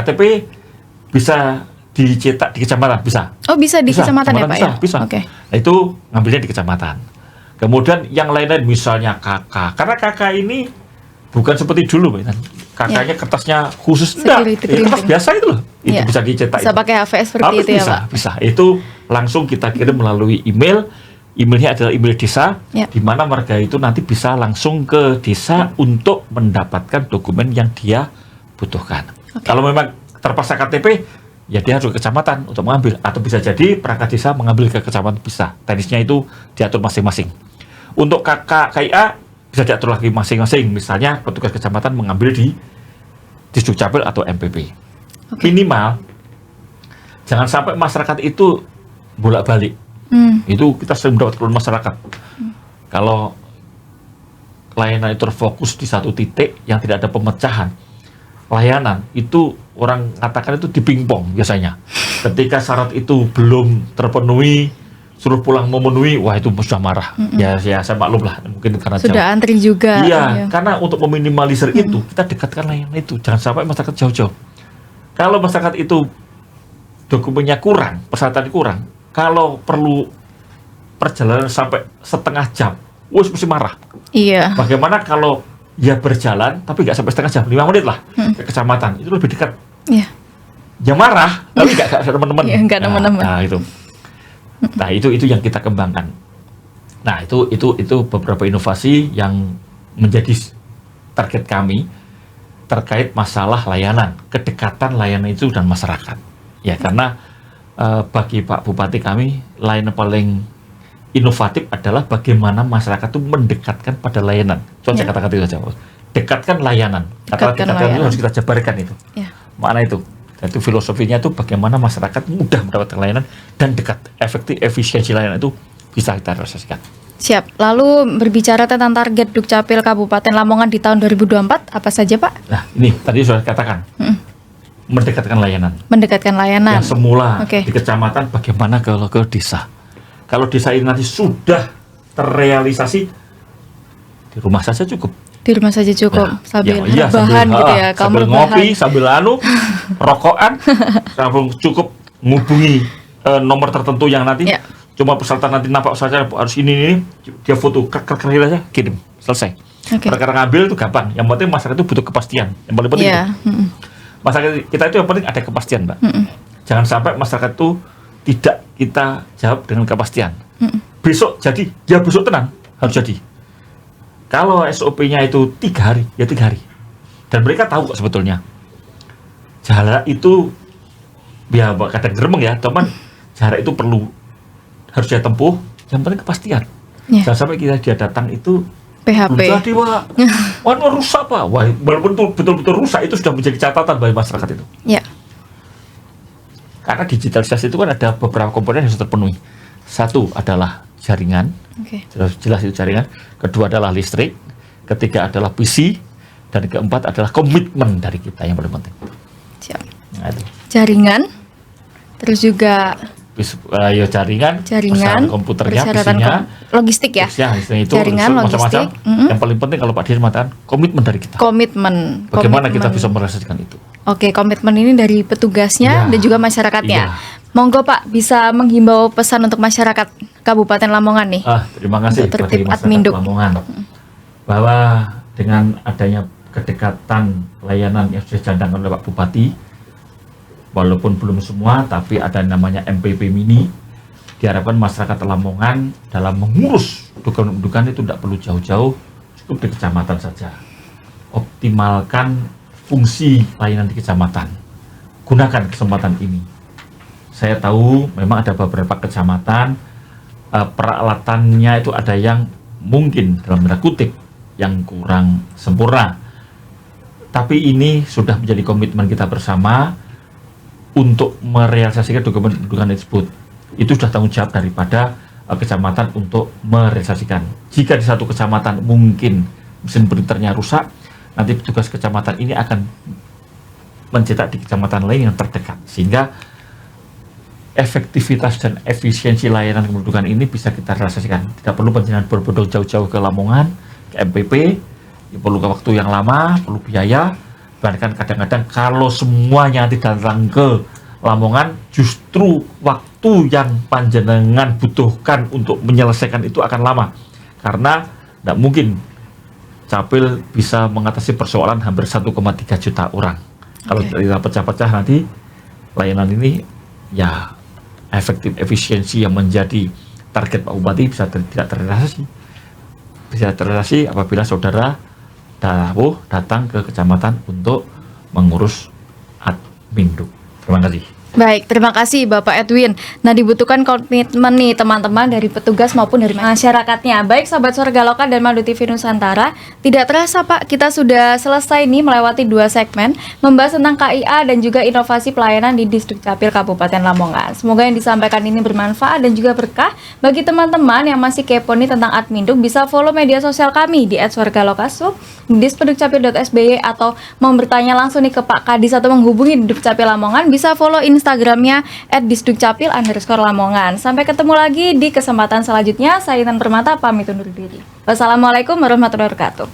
bisa dicetak di kecamatan, bisa. Oh, bisa di kecamatan ya Pak ya? Bisa. Nah, itu ngambilnya di kecamatan. Kemudian yang lain-lain misalnya KK. Karena KK ini bukan seperti dulu, KK-nya kertasnya khusus, kertas biasa itu loh. Itu bisa dicetak. Bisa pakai HVS seperti itu ya Pak? Bisa. Itu langsung kita kirim melalui email. Emailnya adalah email desa, di mana warga itu nanti bisa langsung ke desa untuk mendapatkan dokumen yang dia butuhkan. Kalau memang terpaksa KTP, ya dia harus ke kecamatan untuk mengambil. Atau bisa jadi perangkat desa mengambil ke kecamatan, bisa. Teknisnya itu diatur masing-masing. Untuk KIA bisa diatur lagi masing-masing. Misalnya petugas kecamatan mengambil di Disduk Capil atau MPP. Minimal Jangan sampai masyarakat itu bolak-balik. Itu kita sering mendapat keluhan masyarakat. Kalau layanan itu terfokus di satu titik yang tidak ada pemecahan layanan, itu orang katakan itu dipingpong biasanya. Ketika syarat itu belum terpenuhi, suruh pulang memenuhi, wah itu sudah marah. Ya saya maklum lah, mungkin karena Sudah jauh. antri juga. Iya, karena untuk meminimalisir itu, kita dekatkan layanan itu. Jangan sampai masyarakat jauh-jauh. Kalau masyarakat itu dokumennya kurang, persyaratan kurang, kalau perlu perjalanan sampai setengah jam, wes mesti marah. Iya. Bagaimana kalau ya berjalan, tapi nggak sampai setengah jam, 5 menit lah ke kecamatan, itu lebih dekat. Iya. Ya marah, tapi nggak ada teman-teman. Iya, nggak ada teman-teman. Nah, itu. Nah, itu yang kita kembangkan. Nah, itu beberapa inovasi yang menjadi target kami terkait masalah layanan, kedekatan layanan itu dan masyarakat. Ya, karena bagi Pak Bupati kami, layanan paling inovatif adalah bagaimana masyarakat itu mendekatkan pada layanan. Contoh kata-kata itu saja. Dekatkan layanan. Kata-kata itu harus kita jabarkan itu. Ya. Mana itu? Itu filosofinya itu bagaimana masyarakat mudah mendapatkan layanan dan dekat, efektif, efisiensi layanan itu bisa kita realisasikan. Siap. Lalu berbicara tentang target Dukcapil Kabupaten Lamongan di tahun 2024, apa saja Pak? Nah, ini tadi sudah katakan, mendekatkan layanan. Mendekatkan layanan. Yang semula Oke. di kecamatan, bagaimana kalau ke desa? Kalau desa ini nanti sudah terrealisasi, di rumah saja cukup. Di rumah saja cukup, Nah, sambil ya, rebahan gitu ya, sambil ngopi, sambil rokokan, sambil cukup menghubungi nomor tertentu yang nanti Ya. cuma persyaratan nanti nampak saja harus ini dia foto klik aja kirim, selesai. Oke. Perkara ngambil itu gampang, yang penting masyarakat itu butuh kepastian, yang paling penting Iya. itu. Masyarakat kita itu yang penting ada kepastian, Mbak. Jangan sampai masyarakat itu tidak kita jawab dengan kepastian. Besok jadi, ya besok tenang harus jadi. Kalau SOP-nya itu 3 hari, ya 3 hari. Dan mereka tahu kok sebetulnya. Jarak itu, ya kadang geremeng ya, teman. Jarak itu harus dia tempuh, yang penting kepastian. Ya. Jangan sampai dia datang itu PHP. jadi Pak, wah rusak Pak. Wah, walaupun itu betul-betul rusak, itu sudah menjadi catatan bagi masyarakat itu. Ya. Karena digitalisasi itu kan ada beberapa komponen yang harus terpenuhi. Satu adalah jaringan, Oke. jelas itu jaringan. Kedua adalah listrik. Ketiga adalah PC. Dan keempat adalah komitmen dari kita yang paling penting. Siap. Nah, itu. Jaringan. Terus juga Ya jaringan, persyaratan komputernya, persyaratan PC-nya, logistik ya. itu Jaringan, macam-macam. logistik. Yang paling penting kalau Pak Dir mengatakan komitmen dari kita. Komitmen. Bagaimana kita bisa merealisasikan itu? Oke, komitmen ini dari petugasnya Ya. dan juga masyarakatnya. Iya. Monggo Pak, bisa menghimbau pesan untuk masyarakat Kabupaten Lamongan nih. Terima kasih Untuk bagi tertib masyarakat Adminduk. Lamongan bahwa dengan adanya kedekatan layanan yang sudah dicanangkan oleh Pak Bupati, walaupun belum semua, tapi ada namanya MPP Mini, diharapkan masyarakat Lamongan dalam mengurus dukungan itu tidak perlu jauh-jauh, cukup di kecamatan saja. Optimalkan fungsi layanan di kecamatan. Gunakan kesempatan ini. Saya tahu memang ada beberapa kecamatan peralatannya itu ada yang mungkin dalam tanda kutip yang kurang sempurna. Tapi ini sudah menjadi komitmen kita bersama untuk merealisasikan dukungan tersebut. Itu sudah tanggung jawab daripada kecamatan untuk merealisasikan. Jika di satu kecamatan mungkin mesin printernya rusak, nanti petugas kecamatan ini akan mencetak di kecamatan lain yang terdekat, sehingga efektivitas dan efisiensi layanan kependudukan ini bisa kita realisasikan. Tidak perlu perjalanan berbodong jauh-jauh ke Lamongan, ke MPP, perlu waktu yang lama, perlu biaya. Bahkan kadang-kadang kalau semuanya datang ke Lamongan, justru waktu yang panjenengan butuhkan untuk menyelesaikan itu akan lama. Karena tidak mungkin Capil bisa mengatasi persoalan hampir 1,3 juta orang. Kalau kita pecah-pecah nanti layanan ini ya efektif efisiensi yang menjadi target Pak Bupati bisa tidak terrealisasi. Bisa terrealisasi apabila saudara datang ke kecamatan untuk mengurus Adminduk. Terima kasih. Baik, terima kasih Bapak Edwin. Nah, dibutuhkan komitmen nih teman-teman dari petugas maupun dari masyarakatnya. Baik sahabat Warga Lokal dan Mandu TV Nusantara, tidak terasa Pak, kita sudah selesai nih melewati 2 segmen membahas tentang KIA dan juga inovasi pelayanan di Distrik Capil Kabupaten Lamongan. Semoga yang disampaikan ini bermanfaat dan juga berkah bagi teman-teman yang masih kepo nih tentang Adminduk. Bisa follow media sosial kami di @wargalokasub, di dispendukcapil.sby, atau mau bertanya langsung nih ke Pak Kadis atau menghubungi Dukcapil Lamongan, bisa follow Instagramnya @disdukcapil_Lamongan. Sampai ketemu lagi di kesempatan selanjutnya. Saya Intan Permata pamit undur diri. Wassalamualaikum warahmatullahi wabarakatuh.